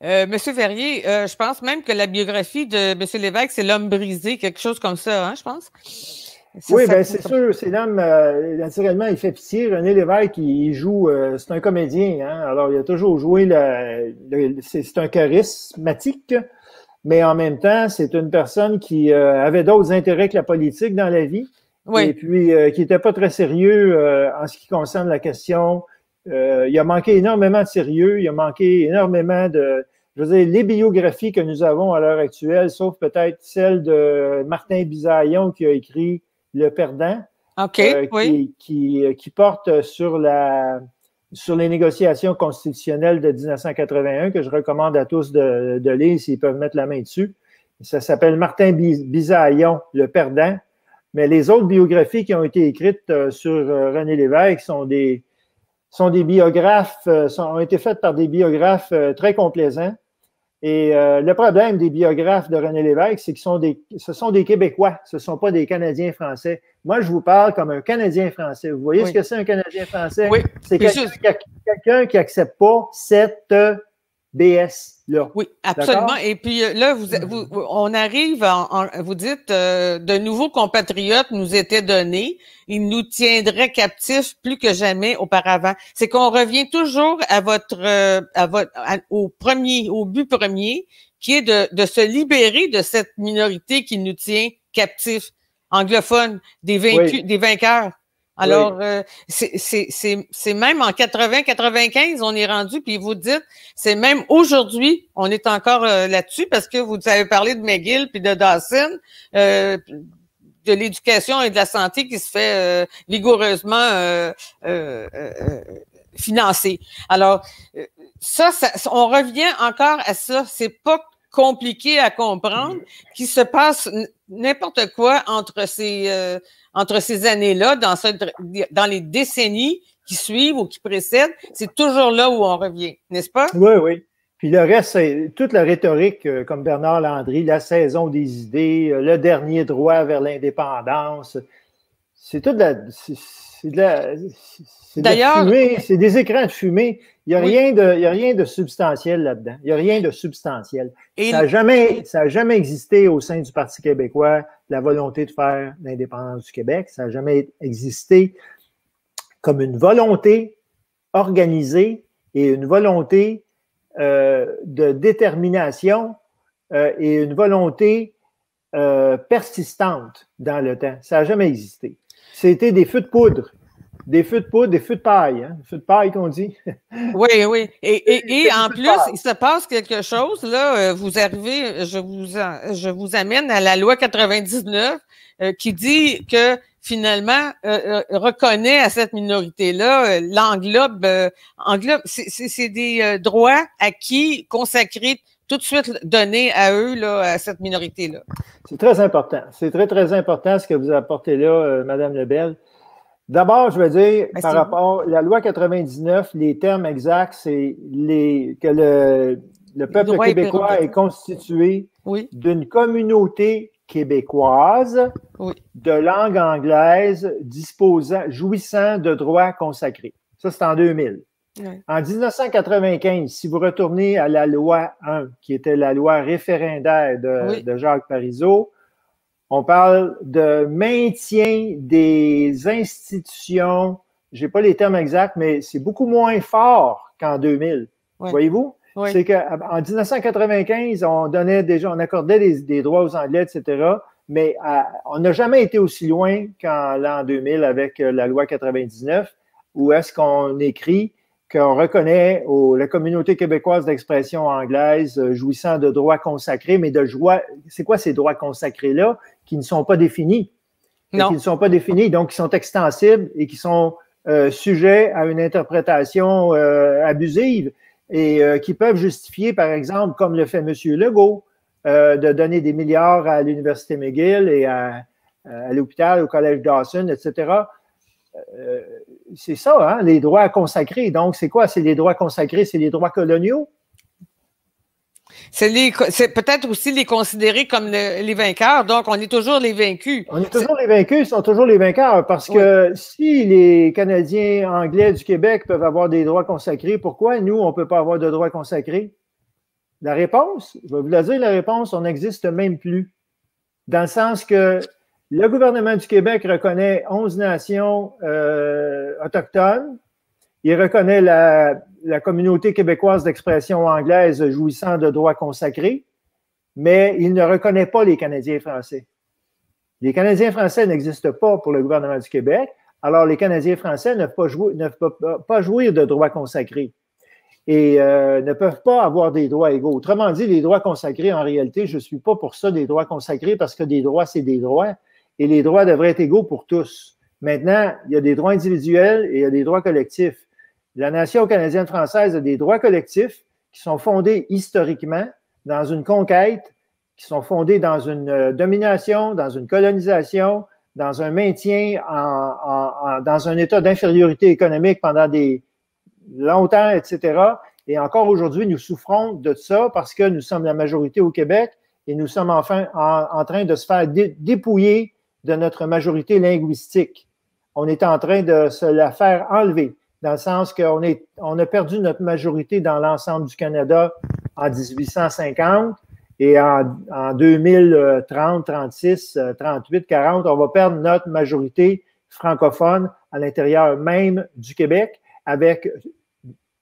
Monsieur Verrier, je pense même que la biographie de M. Lévesque, c'est L'homme brisé, quelque chose comme ça, hein, je pense. Oui, bien, c'est sûr, c'est l'homme, naturellement, il fait pitié. René Lévesque, il joue, c'est un comédien, hein, alors il a toujours joué, c'est un charismatique, mais en même temps, c'est une personne qui avait d'autres intérêts que la politique dans la vie, et puis qui n'était pas très sérieux en ce qui concerne la question. Il a manqué énormément de sérieux, il a manqué énormément de... Je veux dire, les biographies que nous avons à l'heure actuelle, sauf peut-être celle de Martin Bisaillon qui a écrit Le Perdant, qui porte sur les négociations constitutionnelles de 1981, que je recommande à tous de lire s'ils peuvent mettre la main dessus. Ça s'appelle Martin Bisaillon, Le Perdant. Mais les autres biographies qui ont été écrites sur René Lévesque sont des biographes, ont été faites par des biographes très complaisants. Et le problème des biographes de René Lévesque, c'est que ce sont des Québécois, ce ne sont pas des Canadiens français. Moi, je vous parle comme un Canadien français. Vous voyez ce que c'est un Canadien français? Oui. C'est quelqu'un qui n'accepte pas cette BS-là. Oui, absolument. Et puis là, on arrive, vous dites, de nouveaux compatriotes nous étaient donnés. Ils nous tiendraient captifs plus que jamais auparavant. C'est qu'on revient toujours au but premier, qui est de se libérer de cette minorité qui nous tient captifs, anglophones, des vaincus, des vainqueurs. Alors, c'est même en 80-95, on est rendu, puis vous dites, c'est même aujourd'hui, on est encore là-dessus, parce que vous avez parlé de McGill puis de Dawson, de l'éducation et de la santé qui se fait vigoureusement financer. Alors, ça, on revient encore à ça. C'est pas compliqué à comprendre qu'il se passe n'importe quoi entre ces années-là, dans les décennies qui suivent ou qui précèdent. C'est toujours là où on revient, n'est-ce pas? Oui, oui. Puis le reste, c'est toute la rhétorique, comme Bernard Landry, la saison des idées, le dernier droit vers l'indépendance. C'est toute de la fumée, c'est des écrans de fumée. Il n'y a rien de substantiel là-dedans. Il n'y a rien de substantiel. Ça n'a jamais existé au sein du Parti québécois, la volonté de faire l'indépendance du Québec. Ça n'a jamais existé comme une volonté organisée et une volonté de détermination et une volonté persistante dans le temps. Ça n'a jamais existé. C'était des feux de poudre. Des feux de paille, hein? Des feux de paille qu'on dit. Oui, oui. Et en plus, il se passe quelque chose, là, vous arrivez, je vous amène à la loi 99 qui dit que finalement reconnaît à cette minorité-là l'englobe, c'est des droits acquis, consacrés, tout de suite donnés à eux, là, à cette minorité-là. C'est très important. C'est très, très important ce que vous apportez là, Madame Lebel. D'abord, je veux dire, par rapport à la loi 99, les termes exacts, c'est que le peuple québécois est constitué d'une communauté québécoise de langue anglaise jouissant de droits consacrés. Ça, c'est en 2000. Ouais. En 1995, si vous retournez à la loi 1, qui était la loi référendaire de Jacques Parizeau, on parle de maintien des institutions. Je n'ai pas les termes exacts, mais c'est beaucoup moins fort qu'en 2000. Oui. Voyez-vous? Oui. C'est qu'en 1995, on accordait des droits aux Anglais, etc. Mais on n'a jamais été aussi loin qu'en l'an 2000 avec la loi 99, où est-ce qu'on écrit qu'on reconnaît la communauté québécoise d'expression anglaise jouissant de droits consacrés, mais c'est quoi ces droits consacrés-là qui ne sont pas définis? Non. Qui ne sont pas définis, donc qui sont extensibles et qui sont sujets à une interprétation abusive et qui peuvent justifier, par exemple, comme le fait M. Legault, de donner des milliards à l'Université McGill et à l'hôpital, au Collège Dawson, etc. C'est ça, hein, les droits consacrés. Donc, c'est quoi? C'est les droits consacrés, c'est les droits coloniaux? C'est peut-être aussi les considérer comme les vainqueurs. Donc, on est toujours les vaincus. On est toujours les vaincus, ils sont toujours les vainqueurs. Parce que si les Canadiens anglais du Québec peuvent avoir des droits consacrés, pourquoi nous, on ne peut pas avoir de droits consacrés? La réponse, je vais vous la dire, la réponse, on n'existe même plus. Dans le sens que le gouvernement du Québec reconnaît 11 nations autochtones. Il reconnaît la communauté québécoise d'expression anglaise jouissant de droits consacrés, mais il ne reconnaît pas les Canadiens français. Les Canadiens français n'existent pas pour le gouvernement du Québec, alors les Canadiens français ne peuvent pas jouir de droits consacrés et ne peuvent pas avoir des droits égaux. Autrement dit, les droits consacrés, en réalité, je ne suis pas pour ça des droits consacrés parce que des droits, c'est des droits et les droits devraient être égaux pour tous. Maintenant, il y a des droits individuels et il y a des droits collectifs. La nation canadienne française a des droits collectifs qui sont fondés historiquement dans une conquête, qui sont fondés dans une domination, dans une colonisation, dans un maintien dans un état d'infériorité économique pendant longtemps, etc. Et encore aujourd'hui, nous souffrons de ça parce que nous sommes la majorité au Québec et nous sommes enfin en train de se faire dépouiller de notre majorité linguistique. On est en train de se la faire enlever, dans le sens qu'on a perdu notre majorité dans l'ensemble du Canada en 1850 et en 2030, 36, 38, 40, on va perdre notre majorité francophone à l'intérieur même du Québec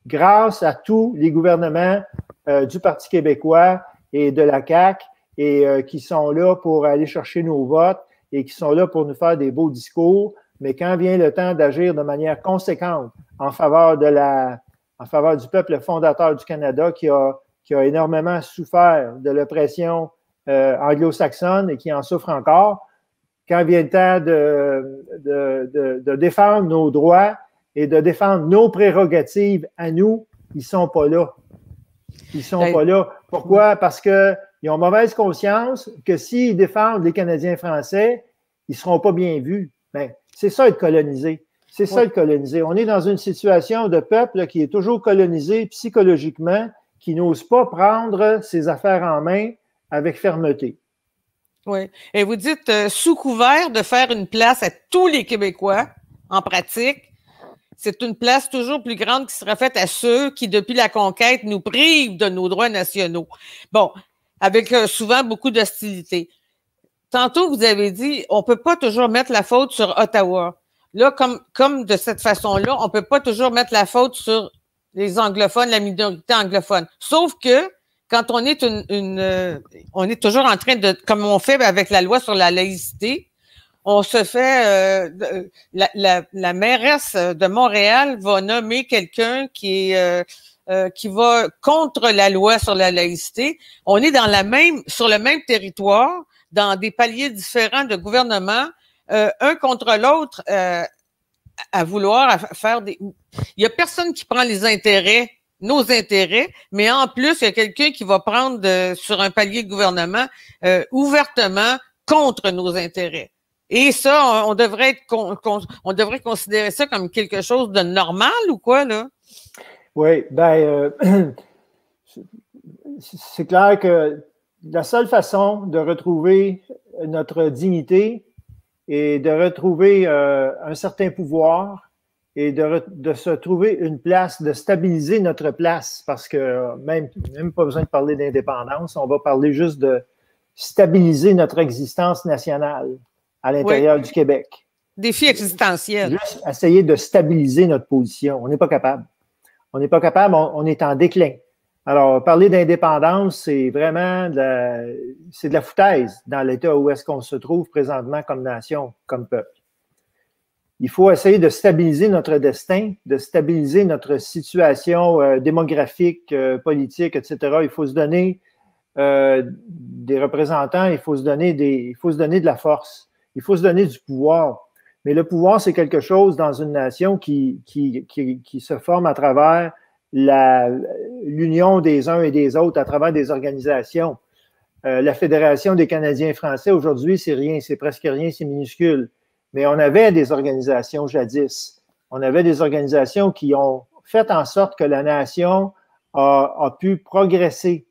grâce à tous les gouvernements du Parti québécois et de la CAQ et qui sont là pour aller chercher nos votes et qui sont là pour nous faire des beaux discours. Mais quand vient le temps d'agir de manière conséquente en faveur du peuple fondateur du Canada qui a énormément souffert de l'oppression anglo-saxonne et qui en souffre encore, quand vient le temps de défendre nos droits et de défendre nos prérogatives à nous, ils ne sont pas là. Ils ne sont pas là. Pourquoi? Parce qu'ils ont mauvaise conscience que s'ils défendent les Canadiens français, ils ne seront pas bien vus. Ben, c'est ça être colonisé. C'est ça être colonisé. On est dans une situation de peuple qui est toujours colonisé psychologiquement, qui n'ose pas prendre ses affaires en main avec fermeté. Oui. Et vous dites, sous couvert de faire une place à tous les Québécois, en pratique, c'est une place toujours plus grande qui sera faite à ceux qui, depuis la conquête, nous privent de nos droits nationaux. Bon, avec souvent beaucoup d'hostilité. Tantôt, vous avez dit, on ne peut pas toujours mettre la faute sur Ottawa. Là, comme de cette façon-là, on ne peut pas toujours mettre la faute sur les anglophones, la minorité anglophone. Sauf que quand on est on est toujours en train de, comme on fait avec la loi sur la laïcité, on se fait, la mairesse de Montréal va nommer quelqu'un qui va contre la loi sur la laïcité. On est sur le même territoire, dans des paliers différents de gouvernement, un contre l'autre, à vouloir faire des... Il y a personne qui prend nos intérêts, mais en plus, il y a quelqu'un qui va prendre sur un palier de gouvernement ouvertement contre nos intérêts. Et ça, on devrait considérer ça comme quelque chose de normal ou quoi, là? Oui, c'est clair que la seule façon de retrouver notre dignité et de retrouver un certain pouvoir et de se trouver une place, de stabiliser notre place, parce que même pas besoin de parler d'indépendance, on va parler juste de stabiliser notre existence nationale à l'intérieur du Québec. Défi existentiel. Juste essayer de stabiliser notre position. On n'est pas capable. On n'est pas capable, on est en déclin. Alors, parler d'indépendance, c'est vraiment c'est de la foutaise dans l'état où est-ce qu'on se trouve présentement comme nation, comme peuple. Il faut essayer de stabiliser notre destin, de stabiliser notre situation démographique, politique, etc. Il faut se donner des représentants, il faut se donner de la force, il faut se donner du pouvoir. Mais le pouvoir, c'est quelque chose dans une nation qui se forme à travers l'union des uns et des autres, à travers des organisations. La Fédération des Canadiens français, aujourd'hui, c'est rien, c'est presque rien, c'est minuscule. Mais on avait des organisations jadis. On avait des organisations qui ont fait en sorte que la nation a pu progresser.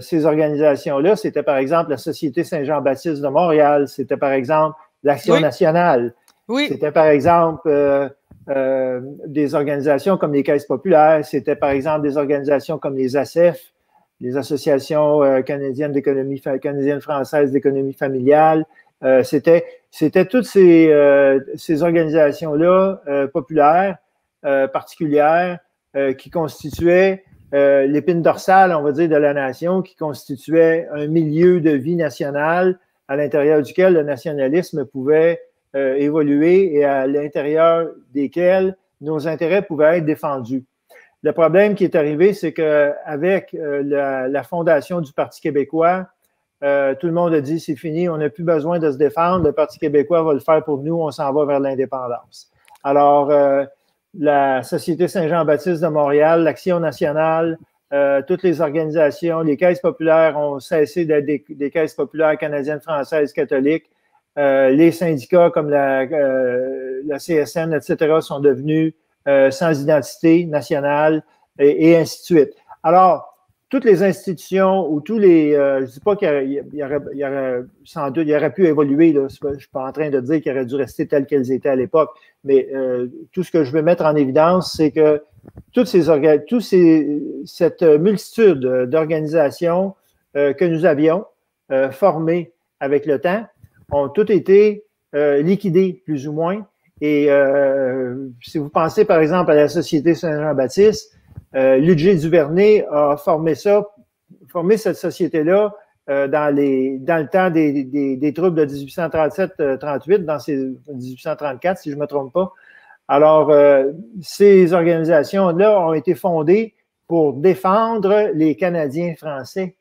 Ces organisations-là, c'était par exemple la Société Saint-Jean-Baptiste de Montréal, c'était par exemple l'Action nationale, c'était par exemple des organisations comme les Caisses populaires, c'était par exemple des organisations comme les ACEF, les Associations canadiennes d'économie, canadiennes-françaises d'économie familiale. C'était toutes ces organisations-là populaires, particulières, qui constituaient l'épine dorsale, on va dire, de la nation, qui constituait un milieu de vie nationale à l'intérieur duquel le nationalisme pouvait évoluer et à l'intérieur desquels nos intérêts pouvaient être défendus. Le problème qui est arrivé, c'est qu'avec la fondation du Parti québécois, tout le monde a dit c'est fini, on n'a plus besoin de se défendre, le Parti québécois va le faire pour nous, on s'en va vers l'indépendance. Alors, la Société Saint-Jean-Baptiste de Montréal, l'Action nationale, toutes les organisations, les caisses populaires ont cessé d'être des caisses populaires canadiennes, françaises, catholiques. Les syndicats comme la CSN, etc., sont devenus sans identité nationale et ainsi de suite. Alors, toutes les institutions ou tous les... je ne dis pas qu'il y aurait sans doute, il aurait pu évoluer. Là. Je ne suis pas en train de dire qu'il aurait dû rester telles qu'elles étaient à l'époque, mais tout ce que je veux mettre en évidence, c'est que cette multitude d'organisations que nous avions formées avec le temps ont toutes été liquidées, plus ou moins. Et si vous pensez, par exemple, à la Société Saint-Jean-Baptiste, Ludger Duvernay a formé cette société-là dans le temps des troubles de 1837-38, dans 1834, si je ne me trompe pas. Alors, ces organisations-là ont été fondées pour défendre les Canadiens français.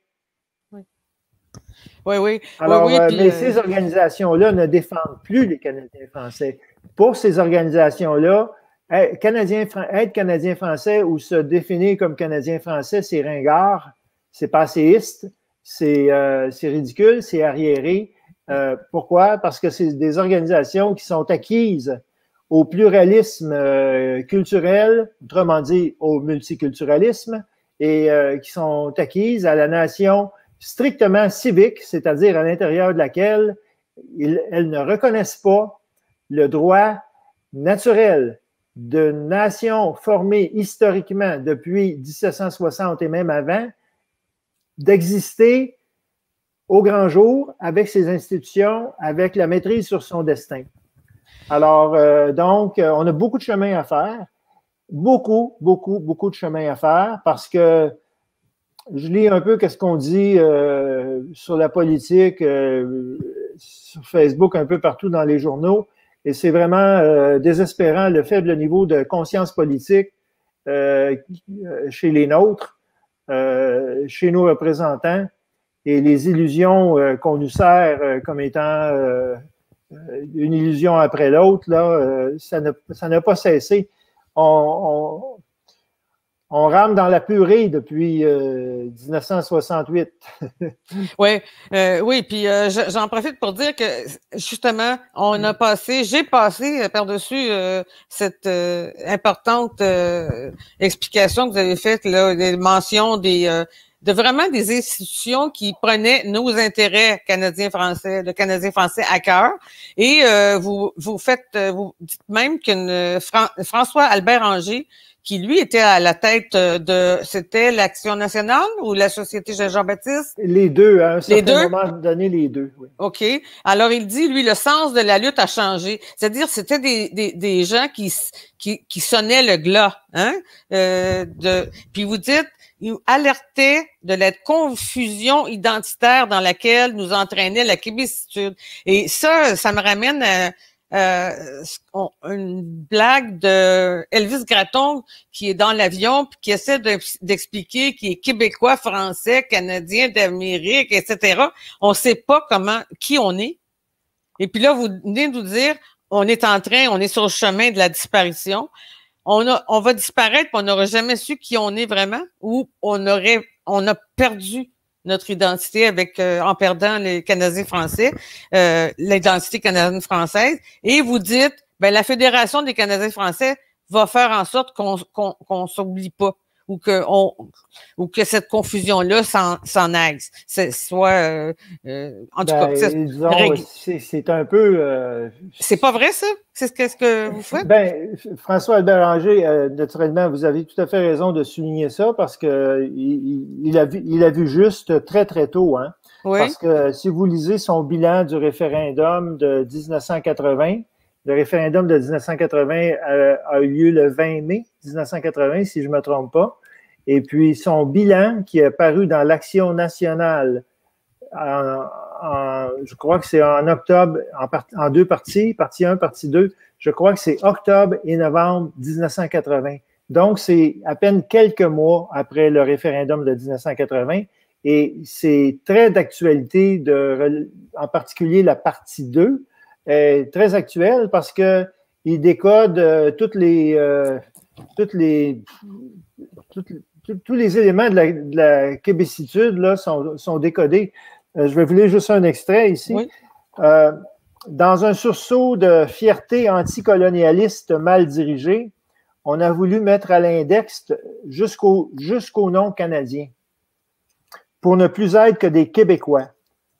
Oui. Alors, mais ces organisations-là ne défendent plus les Canadiens français. Pour ces organisations-là, être Canadien français ou se définir comme Canadien français, c'est ringard, c'est passéiste, c'est ridicule, c'est arriéré. Pourquoi? Parce que c'est des organisations qui sont acquises au pluralisme culturel, autrement dit au multiculturalisme, et qui sont acquises à la nation strictement civique, c'est-à-dire à l'intérieur de laquelle elles ne reconnaissent pas le droit naturel de nations formées historiquement depuis 1760 et même avant, d'exister au grand jour avec ses institutions, avec la maîtrise sur son destin. Alors, donc, on a beaucoup de chemin à faire, beaucoup de chemin à faire, parce que je lis un peu ce qu'on dit sur la politique, sur Facebook, un peu partout dans les journaux, et c'est vraiment désespérant le faible niveau de conscience politique chez les nôtres, chez nos représentants, et les illusions qu'on nous sert comme étant une illusion après l'autre, là, ça n'a pas cessé. On rame dans la purée depuis 1968. Oui, puis j'en profite pour dire que justement, j'ai passé par-dessus cette importante explication que vous avez faite, là, les mentions des de vraiment des institutions qui prenaient nos intérêts canadiens-français, le Canadien-français à cœur. Et vous dites même que François Albert Anger, qui lui était à la tête c'était l'Action nationale ou la Société Jean-Baptiste? Les deux, à un certain moment donné, les deux, oui. OK. Alors, il dit, lui, le sens de la lutte a changé. C'est-à-dire, c'était des gens qui sonnaient le glas, hein? Puis vous dites, il alertait de la confusion identitaire dans laquelle nous entraînait la québécitude. Et ça me ramène à une blague de Elvis Gratton qui est dans l'avion puis qui essaie d'expliquer qu'il est québécois, français, canadien d'Amérique, etc. On sait pas qui on est. Et puis là, vous venez de nous dire, on est sur le chemin de la disparition. On va disparaître, puis on n'aura jamais su qui on est vraiment, ou on a perdu notre identité en perdant les Canadiens français, l'identité canadienne-française. Et vous dites, ben la Fédération des Canadiens français va faire en sorte qu'on s'oublie pas ou que cette confusion-là s'en aille. En tout cas, c'est un peu... c'est pas vrai, ça? C'est ce que vous faites? Ben, François Albert Anger, naturellement, vous avez tout à fait raison de souligner ça parce que il a vu juste très, très tôt, hein. Oui. Parce que si vous lisez son bilan du référendum de 1980, le référendum de 1980 a eu lieu le 20 mai 1980, si je ne me trompe pas. Et puis, son bilan qui est paru dans l'Action nationale, je crois que c'est en octobre, en deux parties, partie 1, partie 2, je crois que c'est octobre et novembre 1980. Donc, c'est à peine quelques mois après le référendum de 1980. Et c'est très d'actualité, en particulier la partie 2, très actuelle parce que il décode tous les éléments de la québécitude là, sont décodés. Je vais vous lire juste un extrait ici. Oui. Dans un sursaut de fierté anticolonialiste mal dirigée, on a voulu mettre à l'index jusqu'au nom canadien pour ne plus être que des Québécois.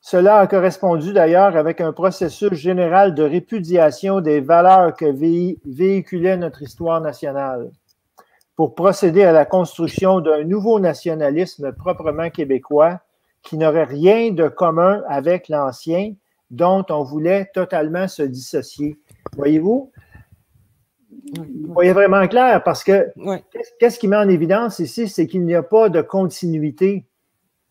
Cela a correspondu d'ailleurs avec un processus général de répudiation des valeurs que véhiculait notre histoire nationale, pour procéder à la construction d'un nouveau nationalisme proprement québécois qui n'aurait rien de commun avec l'ancien, dont on voulait totalement se dissocier. Voyez-vous? Vous voyez vraiment clair, parce que qu'est-ce qui met en évidence ici, c'est qu'il n'y a pas de continuité.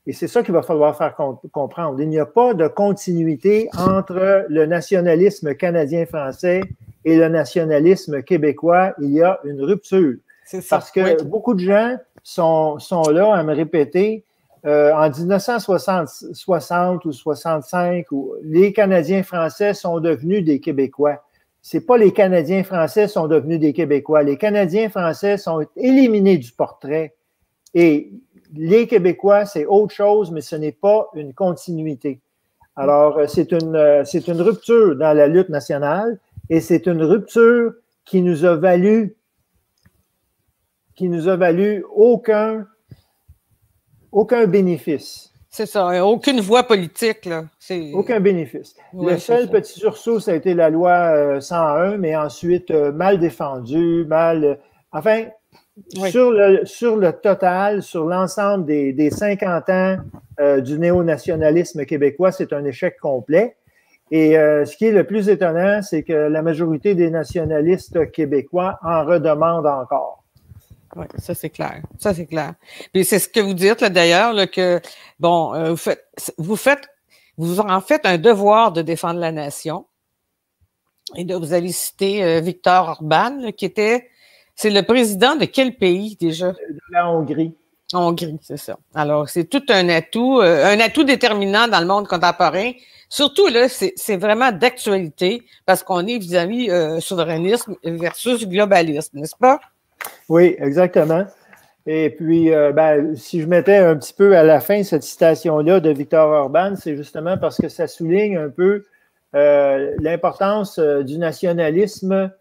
Et c'est ça qu'il va falloir faire comprendre. Il n'y a pas de continuité entre le nationalisme canadien-français et le nationalisme québécois. Il y a une rupture. C'est ça. Parce que beaucoup de gens sont là à me répéter en 1960 ou 65, les Canadiens français sont devenus des Québécois. C'est pas les Canadiens français sont devenus des Québécois. Les Canadiens français sont éliminés du portrait. Et les Québécois, c'est autre chose, mais ce n'est pas une continuité. Alors, c'est une rupture dans la lutte nationale et c'est une rupture qui nous a valu aucun bénéfice. C'est ça, aucune voie politique, là. Aucun bénéfice. Le seul petit sursaut, ça a été la loi 101, mais ensuite mal défendue, enfin, sur le total, sur l'ensemble des 50 ans du néo-nationalisme québécois, c'est un échec complet. Et ce qui est le plus étonnant, c'est que la majorité des nationalistes québécois en redemandent encore. Oui, ça c'est clair. Ça c'est clair. Puis c'est ce que vous dites là d'ailleurs là, que bon, vous en faites un devoir de défendre la nation. Et là, vous avez cité Viktor Orban, là, c'est le président de quel pays déjà? De la Hongrie. Hongrie, c'est ça. Alors c'est tout un atout déterminant dans le monde contemporain. Surtout là, c'est vraiment d'actualité parce qu'on est vis-à-vis souverainisme versus globalisme, n'est-ce pas? Oui, exactement. Et puis, si je mettais un petit peu à la fin cette citation-là de Viktor Orban, c'est justement parce que ça souligne un peu l'importance du nationalisme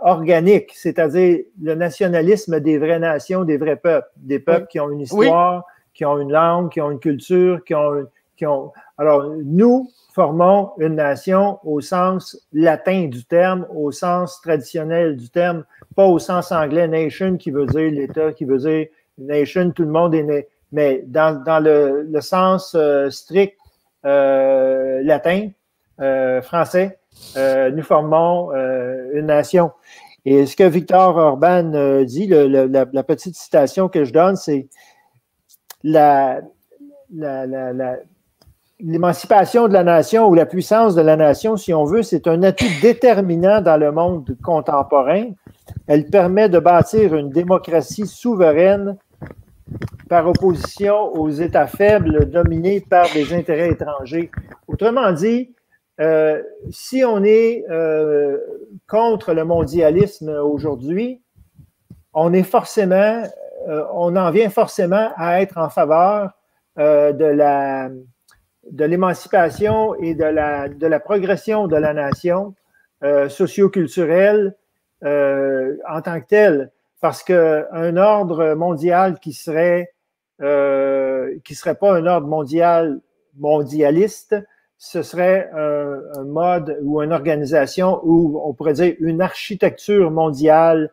organique, c'est-à-dire le nationalisme des vraies nations, des vrais peuples, des peuples qui ont une histoire, qui ont une langue, qui ont une culture, Alors, nous formons une nation au sens latin du terme, au sens traditionnel du terme, pas au sens anglais nation qui veut dire l'État, qui veut dire nation, tout le monde est né. Mais dans le sens strict latin, français, nous formons une nation. Et ce que Victor Orban dit, la petite citation que je donne, c'est l'émancipation de la nation ou la puissance de la nation, si on veut, c'est un atout déterminant dans le monde contemporain. Elle permet de bâtir une démocratie souveraine par opposition aux États faibles dominés par des intérêts étrangers. Autrement dit, si on est contre le mondialisme aujourd'hui, on en vient forcément à être en faveur de l'émancipation et de la progression de la nation socio-culturelle en tant que telle, parce qu'un ordre mondial qui serait pas un ordre mondialiste, ce serait un mode ou une organisation ou on pourrait dire une architecture mondiale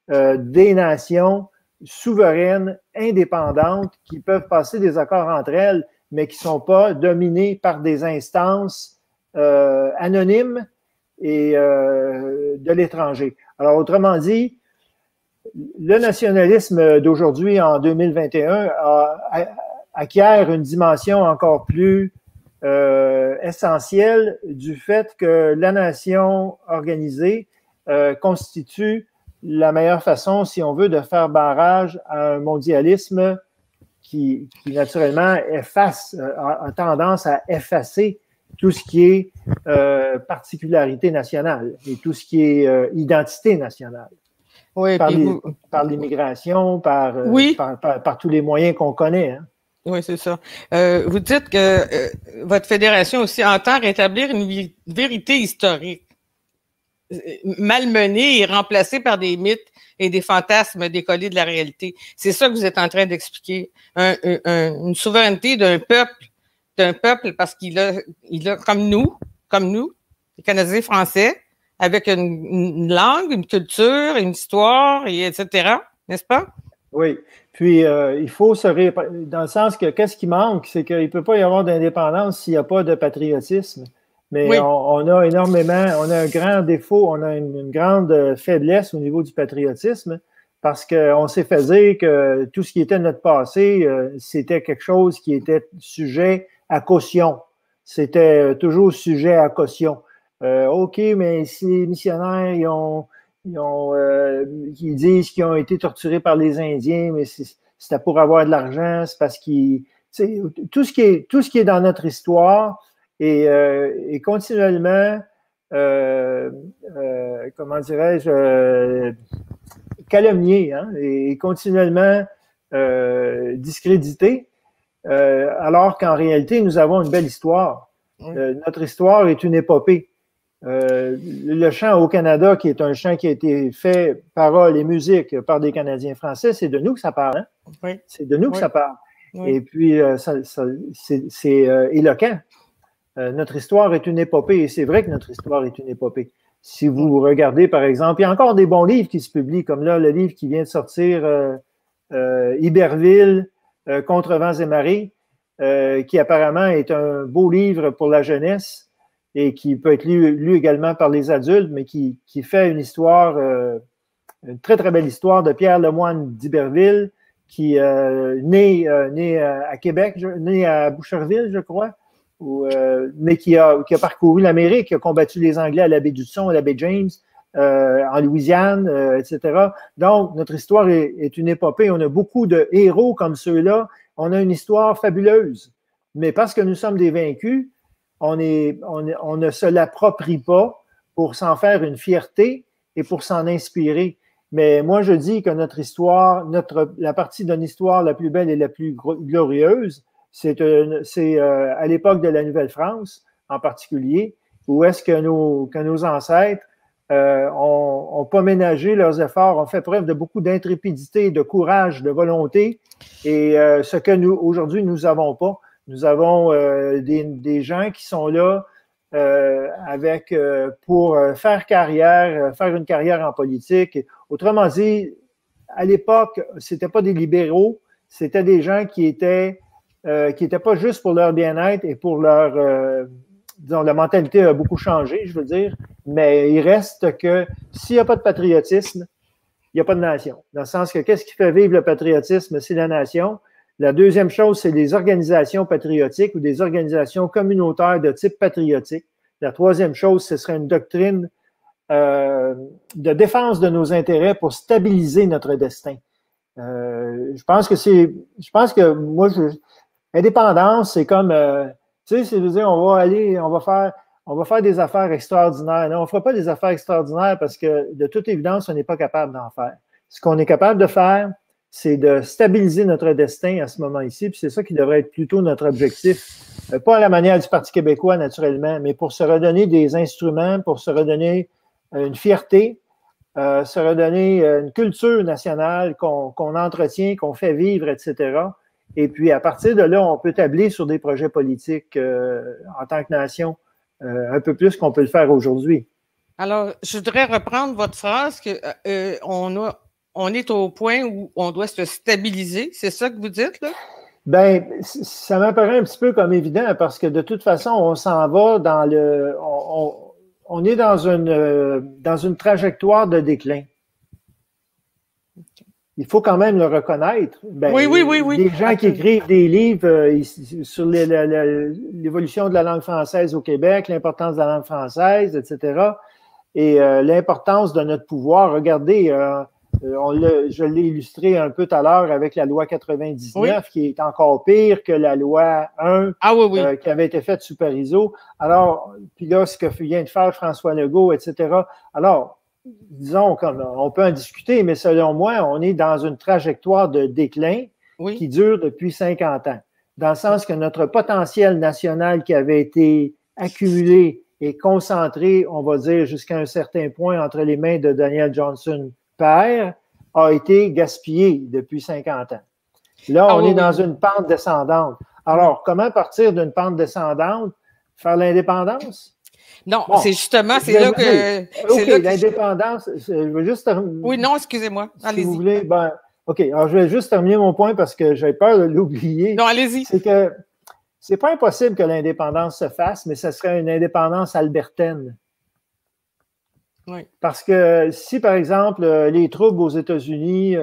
des nations souveraines, indépendantes, qui peuvent passer des accords entre elles, mais qui ne sont pas dominées par des instances anonymes et de l'étranger. Alors, autrement dit, le nationalisme d'aujourd'hui, en 2021, acquiert une dimension encore plus essentielle du fait que la nation organisée constitue la meilleure façon, si on veut, de faire barrage à un mondialisme qui naturellement a tendance à effacer tout ce qui est particularité nationale et tout ce qui est identité nationale. Oui, par l'immigration, par tous les moyens qu'on connaît. Hein. Oui, c'est ça. Vous dites que votre fédération aussi entend rétablir une vérité historique, malmenée et remplacée par des mythes et des fantasmes décollés de la réalité. C'est ça que vous êtes en train d'expliquer. Une souveraineté d'un peuple parce qu'il a comme nous, les Canadiens français, avec une langue, une culture, une histoire, et etc. N'est-ce pas? Oui. Puis, il faut dans le sens que qu'est-ce qui manque, c'est qu'il ne peut pas y avoir d'indépendance s'il n'y a pas de patriotisme. Mais oui. on a un grand défaut, on a une grande faiblesse au niveau du patriotisme parce qu'on s'est fait dire que tout ce qui était notre passé, c'était quelque chose qui était sujet à caution. C'était toujours sujet à caution. OK, mais si les missionnaires, ils disent qu'ils ont été torturés par les Indiens, mais c'était pour avoir de l'argent, c'est parce qu'ils... Tout ce qui est dans notre histoire est continuellement, comment dirais-je, calomnié, hein, et continuellement discrédité, alors qu'en réalité, nous avons une belle histoire. Notre histoire est une épopée. Le chant au Canada, qui est un chant qui a été fait, paroles et musique, par des Canadiens français, c'est de nous que ça parle. Hein? Oui. C'est de nous que ça parle. Oui. Et puis, c'est éloquent. Notre histoire est une épopée, et c'est vrai que notre histoire est une épopée. Si vous regardez, par exemple, il y a encore des bons livres qui se publient, comme là, le livre qui vient de sortir, Iberville, Contre vents et marées, qui apparemment est un beau livre pour la jeunesse, et qui peut être lu également par les adultes, mais qui fait une histoire, une très, très belle histoire de Pierre Lemoine d'Iberville, qui né à Québec, né à Boucherville, je crois, mais qui a parcouru l'Amérique, qui a combattu les Anglais à la baie d'Hudson, à la baie James, en Louisiane, etc. Donc, notre histoire est une épopée. On a beaucoup de héros comme ceux-là. On a une histoire fabuleuse. Mais parce que nous sommes des vaincus, on ne se l'approprie pas pour s'en faire une fierté et pour s'en inspirer. Mais moi, je dis que notre histoire, la partie de l'histoire la plus belle et la plus glorieuse, c'est à l'époque de la Nouvelle-France, en particulier, où est-ce que nos ancêtres ont pas ménagé leurs efforts, ont fait preuve de beaucoup d'intrépidité, de courage, de volonté. Et ce que nous, aujourd'hui, nous n'avons pas. Nous avons des gens qui sont là pour faire carrière, faire une carrière en politique. Autrement dit, à l'époque, c'était pas des libéraux, c'était des gens qui étaient pas juste pour leur bien-être et pour leur disons, la mentalité a beaucoup changé, je veux dire, mais il reste que s'il n'y a pas de patriotisme, il n'y a pas de nation. Dans le sens que qu'est-ce qui fait vivre le patriotisme, c'est la nation. La deuxième chose, c'est les organisations patriotiques ou des organisations communautaires de type patriotique. La troisième chose, ce serait une doctrine de défense de nos intérêts pour stabiliser notre destin. Je pense que moi, indépendance, c'est comme, tu sais, c'est-à-dire, on va faire des affaires extraordinaires. Non, on ne fera pas des affaires extraordinaires parce que, de toute évidence, on n'est pas capable d'en faire. Ce qu'on est capable de faire, c'est de stabiliser notre destin à ce moment-ci, puis c'est ça qui devrait être plutôt notre objectif. Pas à la manière du Parti québécois, naturellement, mais pour se redonner des instruments, pour se redonner une fierté, se redonner une culture nationale qu'on entretient, qu'on fait vivre, etc. Et puis, à partir de là, on peut tabler sur des projets politiques en tant que nation, un peu plus qu'on peut le faire aujourd'hui. Alors, je voudrais reprendre votre phrase que on est au point où on doit se stabiliser. C'est ça que vous dites, là? Bien, ça m'apparaît un petit peu comme évident parce que de toute façon, on s'en va dans on est dans une trajectoire de déclin. Il faut quand même le reconnaître. Ben, oui. Les gens qui écrivent des livres sur l'évolution de la langue française au Québec, l'importance de la langue française, etc., et l'importance de notre pouvoir. Regardez, je l'ai illustré un peu tout à l'heure avec la loi 99, qui est encore pire que la loi 1 qui avait été faite sous Parizeau. Alors, puis là, ce que vient de faire François Legault, etc. Alors, disons, on peut en discuter, mais selon moi, on est dans une trajectoire de déclin qui dure depuis 50 ans. Dans le sens que notre potentiel national qui avait été accumulé et concentré, on va dire, jusqu'à un certain point entre les mains de Daniel Johnson père, a été gaspillé depuis 50 ans. Là, on est dans une pente descendante. Alors, comment partir d'une pente descendante? Faire l'indépendance? Non, bon, c'est justement, c'est là que... OK, l'indépendance, je veux juste... Oui, non, excusez-moi, allez-y. Si vous voulez, ben, OK, alors je vais juste terminer mon point parce que j'ai peur de l'oublier. Non, allez-y. C'est que c'est pas impossible que l'indépendance se fasse, mais ce serait une indépendance albertaine. Oui. Parce que si, par exemple, les troubles aux États-Unis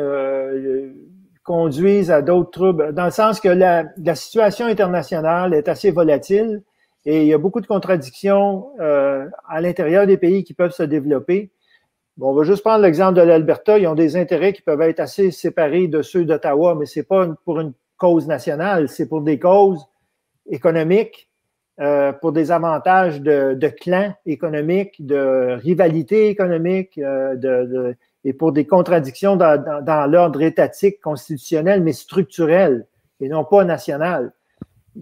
conduisent à d'autres troubles, dans le sens que la situation internationale est assez volatile et il y a beaucoup de contradictions à l'intérieur des pays qui peuvent se développer. Bon, on va juste prendre l'exemple de l'Alberta. Ils ont des intérêts qui peuvent être assez séparés de ceux d'Ottawa, mais c'est pas pour une cause nationale, c'est pour des causes économiques, pour des avantages de clans économiques, de rivalité économique, et pour des contradictions dans l'ordre étatique, constitutionnel, mais structurel, et non pas national.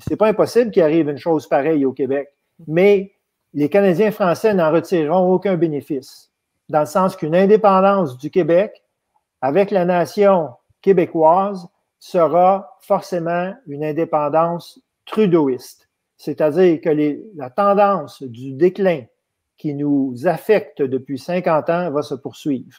C'est pas impossible qu'il arrive une chose pareille au Québec, mais les Canadiens français n'en retireront aucun bénéfice, dans le sens qu'une indépendance du Québec avec la nation québécoise sera forcément une indépendance trudeauiste. C'est-à-dire que la tendance du déclin qui nous affecte depuis 50 ans va se poursuivre.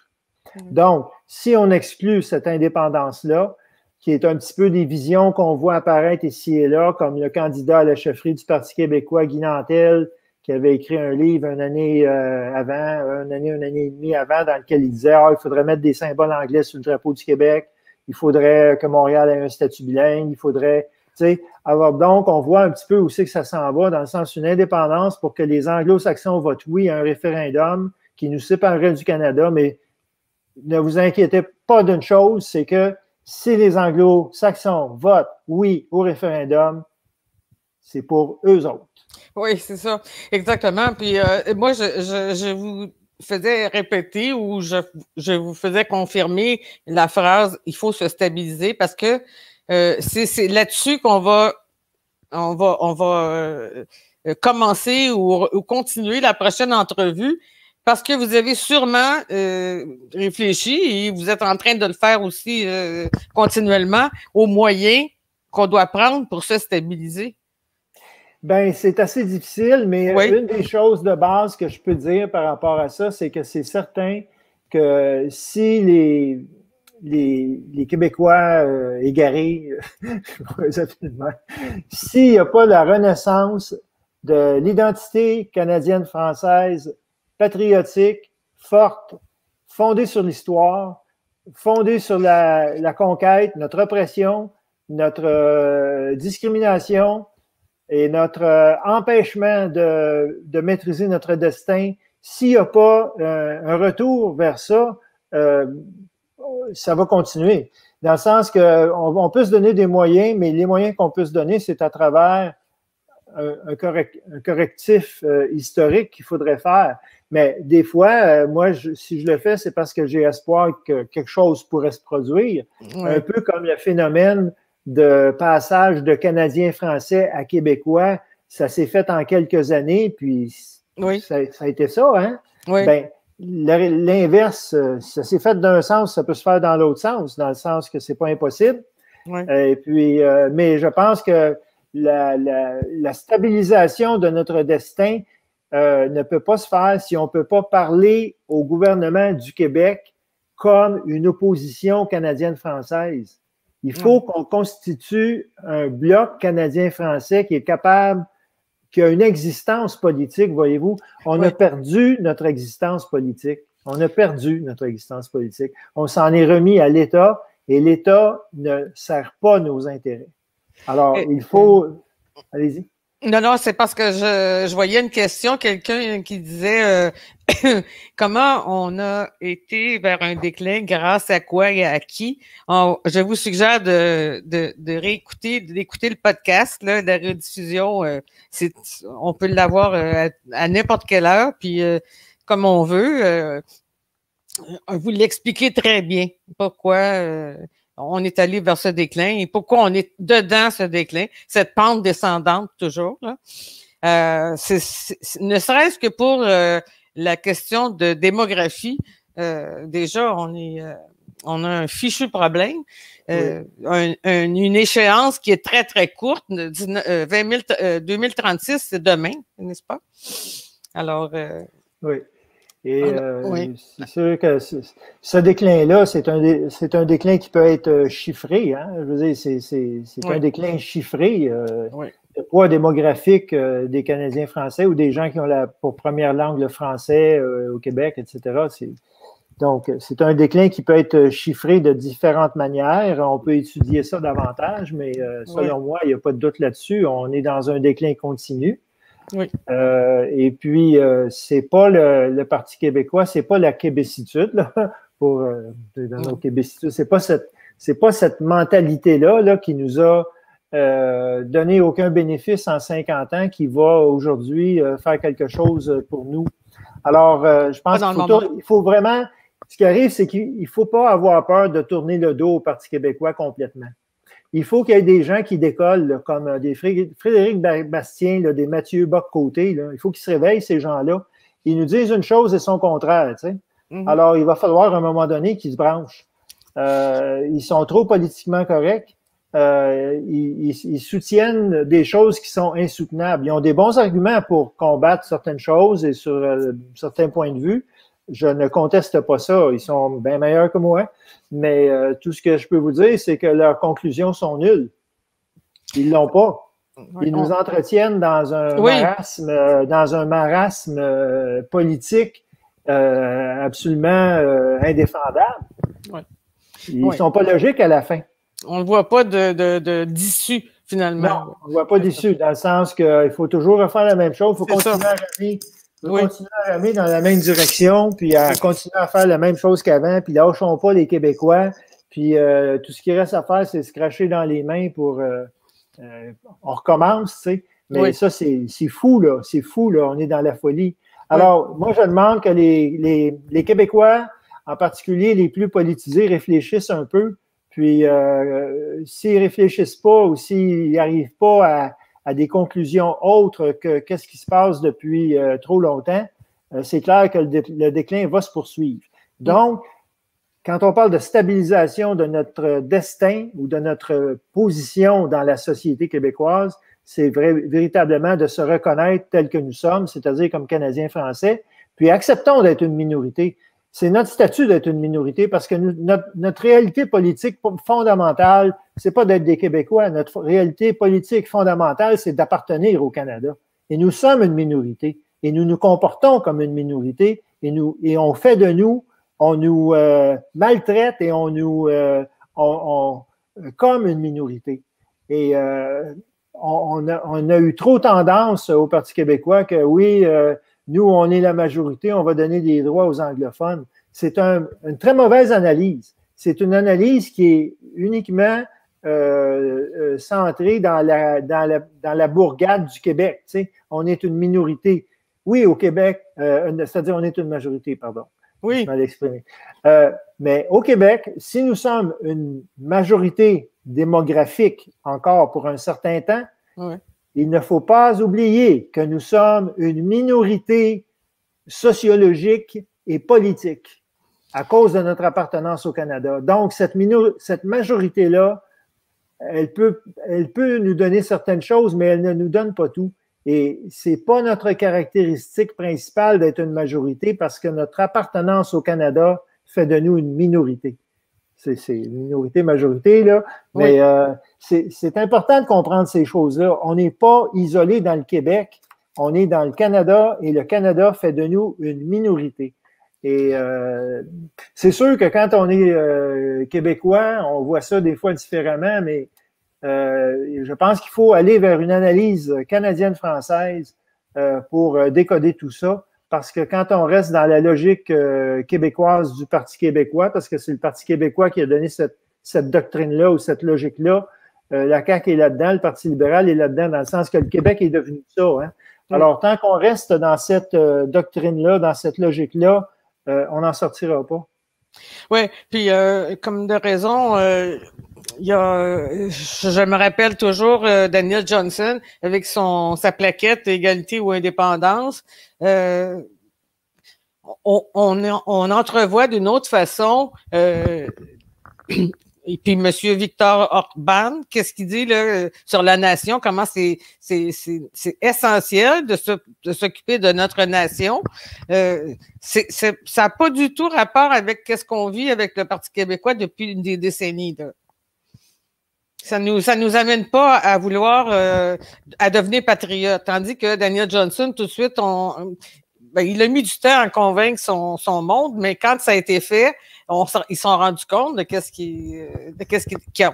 Donc, si on exclut cette indépendance-là, qui est un petit peu des visions qu'on voit apparaître ici et là, comme le candidat à la chefferie du Parti québécois, Guy Nantel, qui avait écrit un livre une année et demie avant, dans lequel il disait il faudrait mettre des symboles anglais sur le drapeau du Québec, il faudrait que Montréal ait un statut bilingue, il faudrait... Alors donc, on voit un petit peu où c'est que ça s'en va, dans le sens d'une indépendance pour que les anglo-saxons votent oui à un référendum qui nous séparerait du Canada, mais ne vous inquiétez pas d'une chose, c'est que si les anglo-saxons votent oui au référendum, c'est pour eux autres. Oui, c'est ça, exactement. Puis moi, je vous faisais répéter ou je vous faisais confirmer la phrase « il faut se stabiliser » parce que c'est là-dessus qu'on va commencer ou continuer la prochaine entrevue. Parce que vous avez sûrement réfléchi et vous êtes en train de le faire aussi continuellement aux moyens qu'on doit prendre pour se stabiliser. Ben, c'est assez difficile, mais Oui. une des choses de base que je peux dire par rapport à ça, c'est que c'est certain que si les Québécois égarés, s'il n'y a pas la renaissance de l'identité canadienne-française patriotique, forte, fondée sur l'histoire, fondée sur la conquête, notre oppression, notre discrimination et notre empêchement de maîtriser notre destin, s'il n'y a pas un retour vers ça, ça va continuer. Dans le sens qu'on peut se donner des moyens, mais les moyens qu'on peut se donner, c'est à travers un correctif historique qu'il faudrait faire. Mais des fois, moi, si je le fais, c'est parce que j'ai espoir que quelque chose pourrait se produire. Oui. Un peu comme le phénomène de passage de Canadiens français à Québécois, ça s'est fait en quelques années, puis oui. ça a été ça, hein? Oui. Ben, l'inverse, ça s'est fait d'un sens, ça peut se faire dans l'autre sens, dans le sens que c'est pas impossible. Oui. Et puis, mais je pense que la stabilisation de notre destin ne peut pas se faire si on ne peut pas parler au gouvernement du Québec comme une opposition canadienne-française. Il faut qu'on constitue un bloc canadien-français qui est capable, qui a une existence politique, voyez-vous. On a perdu notre existence politique. On a perdu notre existence politique. On s'en est remis à l'État et l'État ne sert pas nos intérêts. Alors, il faut... Allez-y. Non, non, c'est parce que je voyais une question, quelqu'un qui disait comment on a été vers un déclin, grâce à quoi et à qui. Je vous suggère d'écouter le podcast, là, de la rediffusion. On peut l'avoir à n'importe quelle heure, puis comme on veut. Vous l'expliquez très bien pourquoi on est allé vers ce déclin et pourquoi on est dedans ce déclin, cette pente descendante toujours. Là. Ne serait-ce que pour la question de démographie, déjà on a un fichu problème, oui. Une échéance qui est très très courte, 2036, c'est demain, n'est-ce pas? Alors, oui. Et oui. C'est sûr que ce déclin-là, c'est un déclin qui peut être chiffré. Hein? Je veux dire, c'est oui. Un déclin chiffré. Oui. Le poids démographique des Canadiens français ou des gens qui ont pour première langue le français au Québec, etc. Donc, c'est un déclin qui peut être chiffré de différentes manières. On peut étudier ça davantage, mais selon moi, il n'y a pas de doute là-dessus. On est dans un déclin continu. Oui. Et puis, c'est pas le Parti québécois, c'est pas la québécitude, là, pour dans nos québécitudes. C'est pas cette mentalité-là qui nous a donné aucun bénéfice en 50 ans qui va aujourd'hui faire quelque chose pour nous. Alors, je pense qu'il faut vraiment... Ce qui arrive, c'est qu'il ne faut pas avoir peur de tourner le dos au Parti québécois complètement. Il faut qu'il y ait des gens qui décollent, là, comme des Frédéric Bastien, là, des Mathieu Bock-Côté. Il faut qu'ils se réveillent, ces gens-là. Ils nous disent une chose et son contraire. Tu sais. Mm-hmm. Alors, il va falloir à un moment donné qu'ils se branchent. Ils sont trop politiquement corrects. Ils soutiennent des choses qui sont insoutenables. Ils ont des bons arguments pour combattre certaines choses et sur certains points de vue. Je ne conteste pas ça. Ils sont bien meilleurs que moi. Mais tout ce que je peux vous dire, c'est que leurs conclusions sont nulles. Ils l'ont pas. Ils nous entretiennent dans un marasme politique absolument indéfendable. Oui. Ils ne sont pas logiques à la fin. On ne voit pas d'issue, finalement. Non, on ne voit pas d'issue, dans le sens qu'il faut toujours refaire la même chose. Il faut continuer à ramer. Continuer à ramer dans la même direction, puis à continuer à faire la même chose qu'avant, puis lâchons pas les Québécois, puis tout ce qui reste à faire, c'est se cracher dans les mains pour... on recommence, tu sais. Mais ça, c'est fou, là. C'est fou, là. On est dans la folie. Alors, moi, je demande que les Québécois, en particulier les plus politisés, réfléchissent un peu, puis s'ils réfléchissent pas ou s'ils n'arrivent pas à des conclusions autres que qu'est-ce qui se passe depuis trop longtemps, c'est clair que le déclin va se poursuivre. Donc, quand on parle de stabilisation de notre destin ou de notre position dans la société québécoise, c'est véritablement de se reconnaître tel que nous sommes, c'est-à-dire comme Canadiens français, puis acceptons d'être une minorité. C'est notre statut d'être une minorité parce que notre réalité politique fondamentale, c'est pas d'être des Québécois. Notre réalité politique fondamentale, c'est d'appartenir au Canada. Et nous sommes une minorité. Et nous nous comportons comme une minorité. Et on fait de nous, on nous maltraite et on nous comme une minorité. Et on a eu trop tendance au Parti québécois que oui, nous, on est la majorité, on va donner des droits aux anglophones. C'est une très mauvaise analyse. C'est une analyse qui est uniquement centrée dans la bourgade du Québec. Tu sais. On est une minorité. Oui, au Québec, c'est-à-dire on est une majorité, pardon. Oui. Mal exprimé. Mais au Québec, si nous sommes une majorité démographique encore pour un certain temps, oui. Il ne faut pas oublier que nous sommes une minorité sociologique et politique à cause de notre appartenance au Canada. Donc, cette majorité-là, elle peut nous donner certaines choses, mais elle ne nous donne pas tout. Et c'est pas notre caractéristique principale d'être une majorité parce que notre appartenance au Canada fait de nous une minorité. C'est une minorité-majorité, là. Mais c'est important de comprendre ces choses-là. On n'est pas isolé dans le Québec, on est dans le Canada et le Canada fait de nous une minorité. Et c'est sûr que quand on est québécois, on voit ça des fois différemment, mais je pense qu'il faut aller vers une analyse canadienne-française pour décoder tout ça. Parce que quand on reste dans la logique québécoise du Parti québécois, parce que c'est le Parti québécois qui a donné cette doctrine-là ou cette logique-là, la CAQ est là-dedans, le Parti libéral est là-dedans, dans le sens que le Québec est devenu ça. Hein? Alors, tant qu'on reste dans cette doctrine-là, dans cette logique-là, on n'en sortira pas. Oui, puis comme de raison, je me rappelle toujours Daniel Johnson avec sa plaquette égalité ou indépendance. On entrevoit d'une autre façon. Et puis, M. Victor Orban, qu'est-ce qu'il dit là sur la nation? Comment c'est essentiel de s'occuper de notre nation. Ça n'a pas du tout rapport avec qu'est-ce qu'on vit avec le Parti québécois depuis des décennies. Là. Ça nous amène pas à vouloir à devenir patriote. Tandis que Daniel Johnson, tout de suite, il a mis du temps à convaincre son monde, mais quand ça a été fait, ils se sont rendus compte de qu'est-ce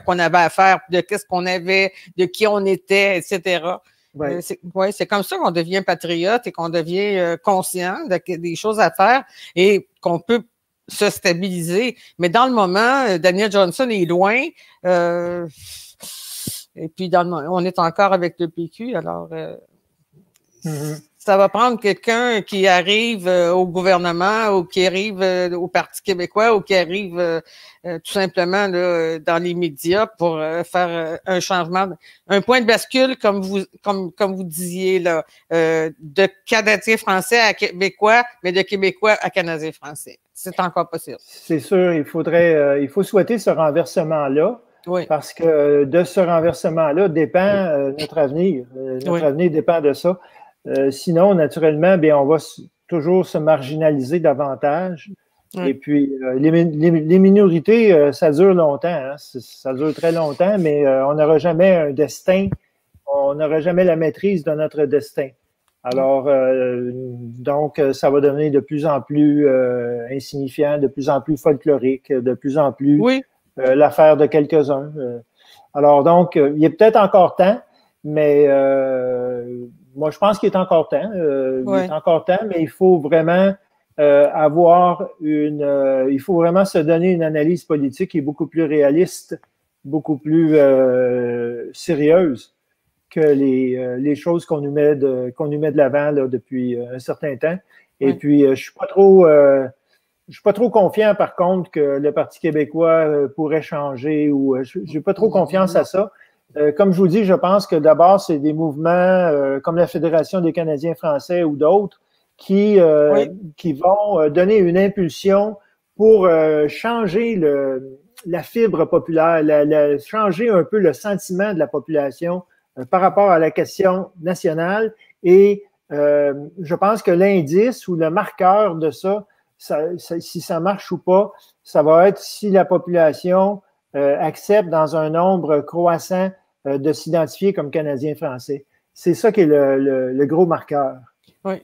qu'on avait à faire, de qu'est-ce qu'on avait, de qui on était, etc. Ouais. C'est comme ça qu'on devient patriote et qu'on devient conscient des choses à faire et qu'on peut se stabiliser. Mais dans le moment, Daniel Johnson est loin. Et puis, on est encore avec le PQ, alors ça va prendre quelqu'un qui arrive au gouvernement ou qui arrive au Parti québécois ou qui arrive tout simplement là, dans les médias pour faire un changement, un point de bascule, comme vous disiez, là, de Canadiens français à Québécois, mais de Québécois à Canadiens français. C'est encore possible. C'est sûr, il faut souhaiter ce renversement-là. Oui. Parce que de ce renversement-là dépend notre avenir. Notre avenir dépend de ça. Sinon, naturellement, bien, on va toujours se marginaliser davantage. Et puis, les minorités, ça dure longtemps. Hein? Ça dure très longtemps, mais on n'aura jamais un destin. On n'aura jamais la maîtrise de notre destin. Alors, donc, ça va devenir de plus en plus insignifiant, de plus en plus folklorique, de plus en plus l'affaire de quelques-uns. Alors, donc, il est peut-être encore temps, mais moi, je pense qu'il est encore temps. Il est encore temps, mais il faut vraiment il faut vraiment se donner une analyse politique qui est beaucoup plus réaliste, beaucoup plus sérieuse que les choses qu'on nous met de l'avant là, depuis un certain temps. Et puis, je suis pas trop confiant, par contre, que le Parti québécois pourrait changer ou j'ai pas trop confiance à ça. Comme je vous dis, je pense que d'abord, c'est des mouvements comme la Fédération des Canadiens français ou d'autres qui vont donner une impulsion pour changer la fibre populaire, changer un peu le sentiment de la population par rapport à la question nationale. Et je pense que l'indice ou le marqueur de ça, si ça marche ou pas, ça va être si la population accepte dans un nombre croissant de s'identifier comme Canadien français. C'est ça qui est le gros marqueur. Oui.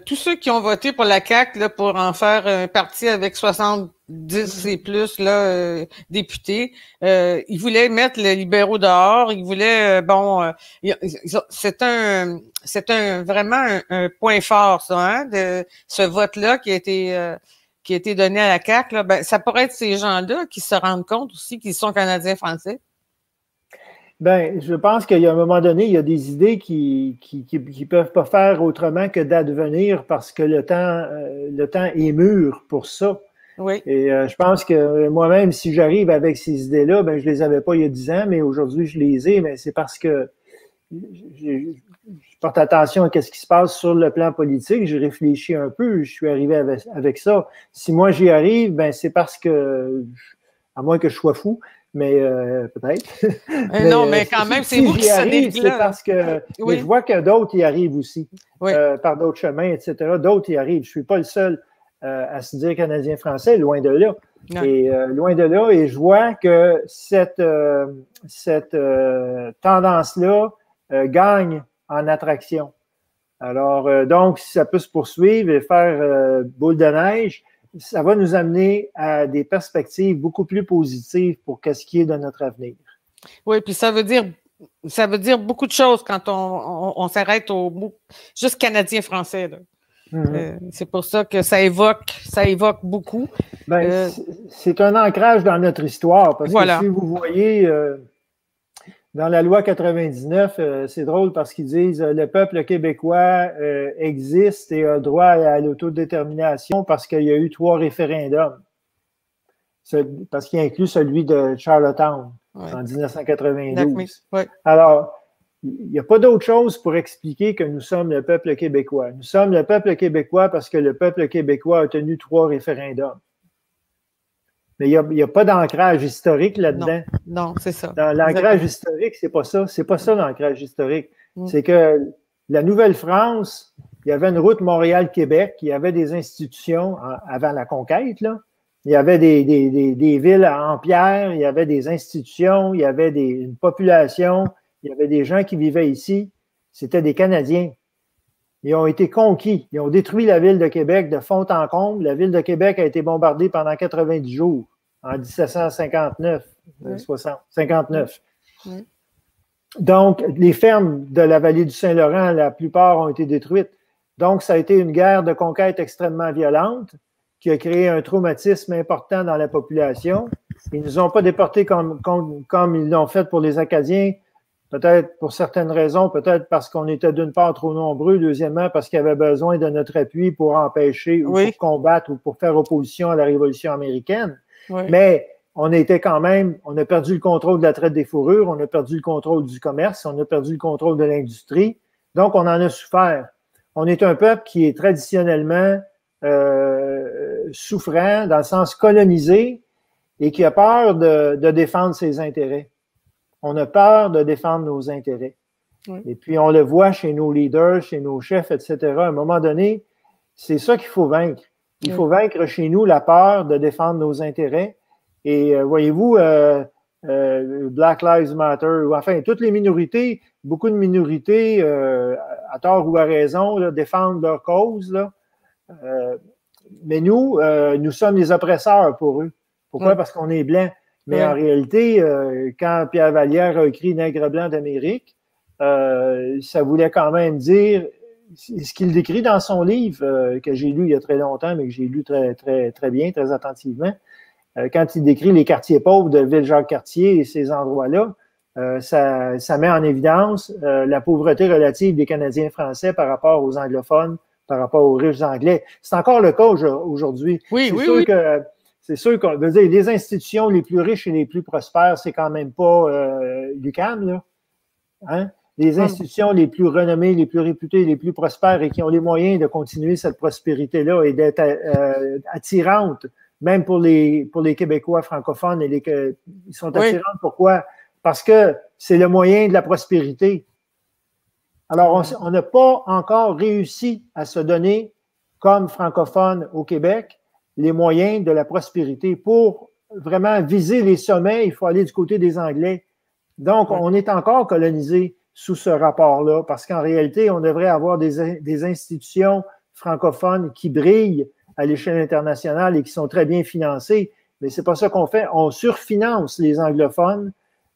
Tous ceux qui ont voté pour la CAQ là, pour en faire un parti avec 70 et plus là, députés, ils voulaient mettre les libéraux dehors. Ils voulaient c'est vraiment un point fort ça, hein, de ce vote-là qui a été donné à la CAQ. Là. Ben, ça pourrait être ces gens-là qui se rendent compte aussi qu'ils sont Canadiens français. Ben, je pense qu'il y a un moment donné, il y a des idées qui peuvent pas faire autrement que d'advenir parce que le temps est mûr pour ça. Oui. Et je pense que moi-même, si j'arrive avec ces idées-là, ben je les avais pas il y a 10 ans, mais aujourd'hui je les ai, mais c'est parce que je porte attention à ce qui se passe sur le plan politique. J'ai réfléchi un peu, je suis arrivé avec ça. Si moi j'y arrive, ben c'est parce que, à moins que je sois fou, mais peut-être. Non, mais quand même, c'est vous qui arrive, c'est parce que mais je vois que d'autres y arrivent aussi, par d'autres chemins, etc. D'autres y arrivent. Je suis pas le seul à se dire Canadien-Français, loin de là. Non. Et loin de là, et je vois que cette tendance-là gagne en attraction. Alors, donc, si ça peut se poursuivre et faire boule de neige, ça va nous amener à des perspectives beaucoup plus positives pour ce qui est de notre avenir. Oui, puis ça veut dire beaucoup de choses quand on s'arrête au mot juste Canadien-Français. Là. C'est pour ça que ça évoque beaucoup. Ben, c'est un ancrage dans notre histoire, parce que si vous voyez dans la loi 99, c'est drôle parce qu'ils disent le peuple québécois existe et a droit à l'autodétermination parce qu'il y a eu 3 référendums. Parce qu'il inclut celui de Charlottetown en 1992. Alors, il n'y a pas d'autre chose pour expliquer que nous sommes le peuple québécois. Nous sommes le peuple québécois parce que le peuple québécois a tenu 3 référendums. Mais il n'y a pas d'ancrage historique là-dedans. Non, c'est ça. L'ancrage historique, c'est pas ça. C'est pas ça l'ancrage historique. C'est que la Nouvelle-France, il y avait une route Montréal-Québec, il y avait des institutions avant la conquête, là. Il y avait des villes en pierre, il y avait des institutions, il y avait une population, il y avait des gens qui vivaient ici. C'était des Canadiens. Ils ont été conquis. Ils ont détruit la ville de Québec de fond en comble. La ville de Québec a été bombardée pendant 90 jours en 1759, 59. Oui. Donc, les fermes de la vallée du Saint-Laurent, la plupart ont été détruites. Donc, ça a été une guerre de conquête extrêmement violente qui a créé un traumatisme important dans la population. Ils ne nous ont pas déportés comme ils l'ont fait pour les Acadiens. Peut-être pour certaines raisons, peut-être parce qu'on était d'une part trop nombreux, deuxièmement parce qu'il y avait besoin de notre appui pour empêcher ou pour combattre ou pour faire opposition à la Révolution américaine. Oui. Mais on a perdu le contrôle de la traite des fourrures, on a perdu le contrôle du commerce, on a perdu le contrôle de l'industrie. Donc, on en a souffert. On est un peuple qui est traditionnellement souffrant, dans le sens colonisé, et qui a peur de défendre ses intérêts. On a peur de défendre nos intérêts. Oui. Et puis, on le voit chez nos leaders, chez nos chefs, etc. À un moment donné, c'est ça qu'il faut vaincre. Il faut vaincre chez nous la peur de défendre nos intérêts. Et voyez-vous, Black Lives Matter, ou enfin, toutes les minorités, beaucoup de minorités, à tort ou à raison, là, défendent leur cause. Là. Mais nous sommes les oppresseurs pour eux. Pourquoi? Parce qu'on est blancs. Mais en réalité, quand Pierre Vallière a écrit Nègre blanc d'Amérique, ça voulait quand même dire ce qu'il décrit dans son livre, que j'ai lu il y a très longtemps, mais que j'ai lu très, très, très bien, très attentivement. Quand il décrit les quartiers pauvres de Ville-Jacques-Cartier et ces endroits-là, ça met en évidence la pauvreté relative des Canadiens français par rapport aux anglophones, par rapport aux riches anglais. C'est encore le cas aujourd'hui. C'est sûr qu'on veut dire les institutions les plus riches et les plus prospères, c'est quand même pas l'UQAM, là. Hein? les institutions les plus renommées, les plus réputées, les plus prospères et qui ont les moyens de continuer cette prospérité-là et d'être attirantes, même pour les Québécois francophones. Ils sont attirantes. Pourquoi? Parce que c'est le moyen de la prospérité. Alors, on n'a pas encore réussi à se donner, comme francophones au Québec, les moyens de la prospérité. Pour vraiment viser les sommets, il faut aller du côté des Anglais. Donc, on est encore colonisé sous ce rapport-là, parce qu'en réalité, on devrait avoir des institutions francophones qui brillent à l'échelle internationale et qui sont très bien financées, mais c'est pas ça qu'on fait. On surfinance les anglophones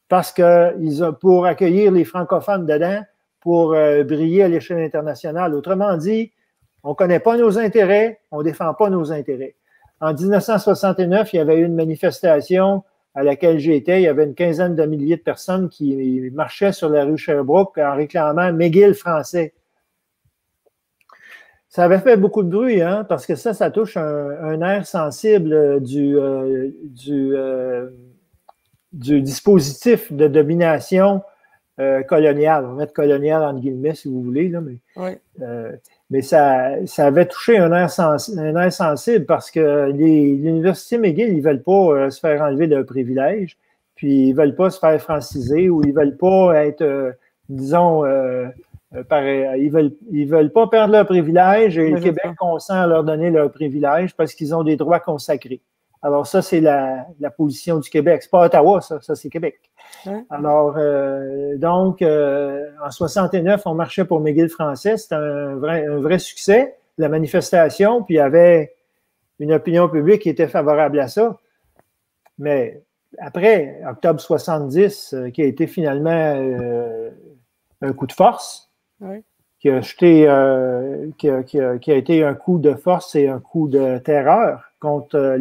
parce que pour accueillir les francophones dedans, pour briller à l'échelle internationale. Autrement dit, on ne connaît pas nos intérêts, on ne défend pas nos intérêts. En 1969, il y avait eu une manifestation à laquelle j'étais. Il y avait une quinzaine de milliers de personnes qui marchaient sur la rue Sherbrooke en réclamant McGill français. Ça avait fait beaucoup de bruit, hein, parce que ça touche un air sensible du dispositif de domination coloniale. On va mettre colonial entre guillemets, si vous voulez, là, mais ça avait touché un air sensible parce que l'Université McGill, ils ne veulent pas se faire enlever leurs privilèges, puis ils ne veulent pas se faire franciser ou ils ne veulent pas être, disons, ils veulent pas perdre leurs privilèges et le Québec consent à leur donner leurs privilèges parce qu'ils ont des droits consacrés. Alors ça, c'est la position du Québec. C'est pas Ottawa, ça c'est Québec. Alors, donc, en 69, on marchait pour McGill français. C'était un vrai succès, la manifestation, puis il y avait une opinion publique qui était favorable à ça. Mais après, octobre 70, qui a été finalement un coup de force, qui a été un coup de force et un coup de terreur contre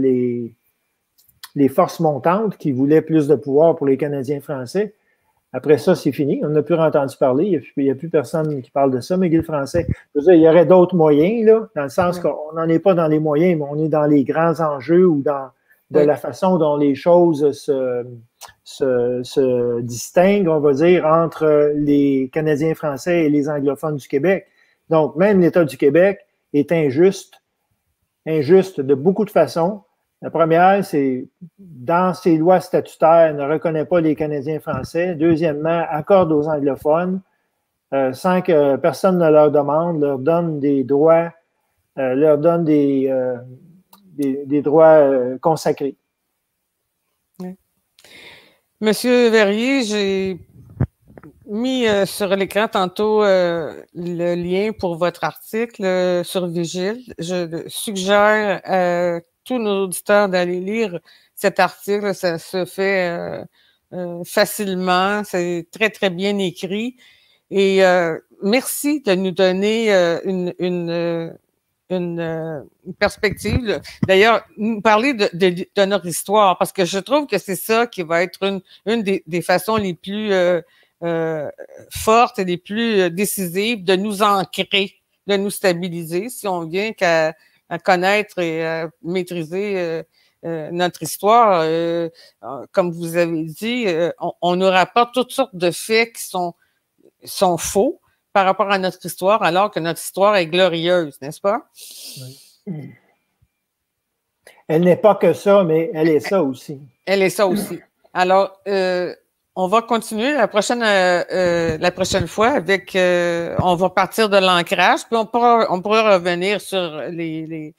les forces montantes qui voulaient plus de pouvoir pour les Canadiens français. Après ça, c'est fini. On n'a plus entendu parler. Il n'y a plus personne qui parle de ça, McGill français. Je veux dire, il y aurait d'autres moyens, là, dans le sens qu'on n'en est pas dans les moyens, mais on est dans les grands enjeux ou dans la façon dont les choses se distinguent, on va dire, entre les Canadiens français et les anglophones du Québec. Donc, même l'État du Québec est injuste de beaucoup de façons. La première, c'est dans ses lois statutaires, ne reconnaît pas les Canadiens français. Deuxièmement, accorde aux anglophones, sans que personne ne leur demande, leur donne des droits, leur donne des droits consacrés. Oui. Monsieur Verrier, j'ai mis sur l'écran tantôt le lien pour votre article sur Vigile. Je suggère à tous nos auditeurs d'aller lire cet article. Ça se fait facilement. C'est très, très bien écrit. Et merci de nous donner une perspective. D'ailleurs, nous parler de notre histoire, parce que je trouve que c'est ça qui va être une des façons les plus fortes et les plus décisives de nous ancrer, de nous stabiliser, si on vient qu'à connaître et à maîtriser notre histoire. Comme vous avez dit, on nous rapporte toutes sortes de faits qui sont faux par rapport à notre histoire, alors que notre histoire est glorieuse, n'est-ce pas? Oui. Elle n'est pas que ça, mais elle est ça aussi. Elle est ça aussi. Alors, on va continuer la prochaine fois avec, on va partir de l'ancrage, puis on pourra revenir sur les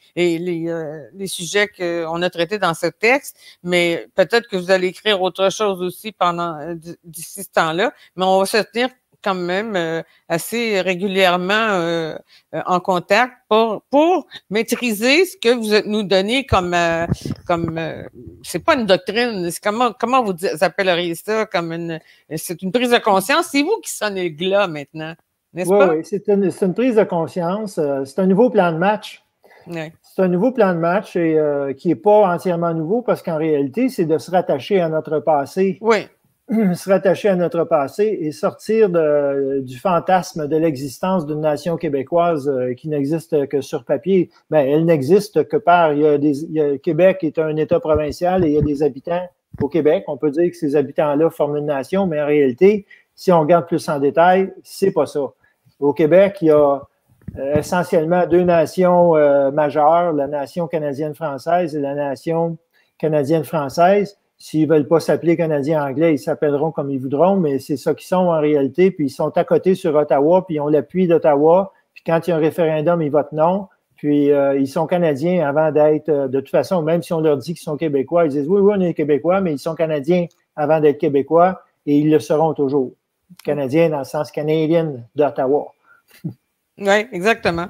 sujets qu'on a traités dans ce texte, mais peut-être que vous allez écrire autre chose aussi d'ici ce temps-là, mais on va se tenir quand même assez régulièrement en contact pour maîtriser ce que vous nous donnez comme c'est pas une doctrine, c'est comment vous appelleriez ça, c'est une prise de conscience. C'est vous qui sonnez le glas maintenant, n'est-ce pas? Oui, c'est une prise de conscience. C'est un nouveau plan de match. Oui. C'est un nouveau plan de match et qui n'est pas entièrement nouveau parce qu'en réalité, c'est de se rattacher à notre passé. Oui. Se rattacher à notre passé et sortir du fantasme de l'existence d'une nation québécoise qui n'existe que sur papier. Ben, elle n'existe que Québec est un État provincial et il y a des habitants au Québec. On peut dire que ces habitants-là forment une nation, mais en réalité, Si on regarde plus en détail, c'est pas ça. Au Québec, il y a essentiellement deux nations majeures, la nation canadienne-française et la nation canadienne-française. S'ils ne veulent pas s'appeler Canadiens anglais, ils s'appelleront comme ils voudront, mais c'est ça qu'ils sont en réalité. Puis ils sont à côté sur Ottawa, puis ils ont l'appui d'Ottawa. Puis quand il y a un référendum, ils votent non. Puis ils sont Canadiens avant d'être, de toute façon, même si on leur dit qu'ils sont Québécois, ils disent oui, on est Québécois, mais ils sont Canadiens avant d'être Québécois et ils le seront toujours. Canadiens dans le sens canadien d'Ottawa. Oui, exactement.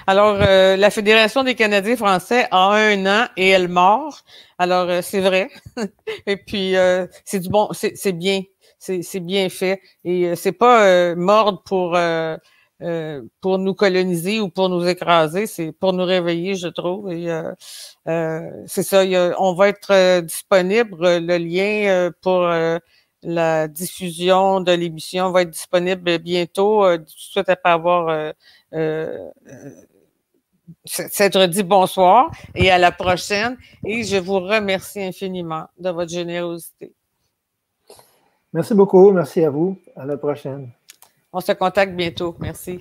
Alors, la Fédération des Canadiens français a 1 an et elle mord. Alors, c'est vrai. Et puis, c'est du bon, c'est bien. C'est bien fait. Et c'est pas mordre pour nous coloniser ou pour nous écraser, c'est pour nous réveiller, je trouve. Et c'est ça, on va être disponible. Le lien pour la diffusion de l'émission va être disponible bientôt, tout de suite après avoir s'être dit bonsoir et à la prochaine. Et je vous remercie infiniment de votre générosité. Merci beaucoup. Merci à vous. À la prochaine. On se contacte bientôt. Merci.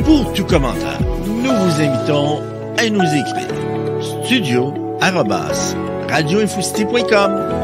Pour tout commentaire, nous vous invitons à nous écrire studio@radioinfocité.com.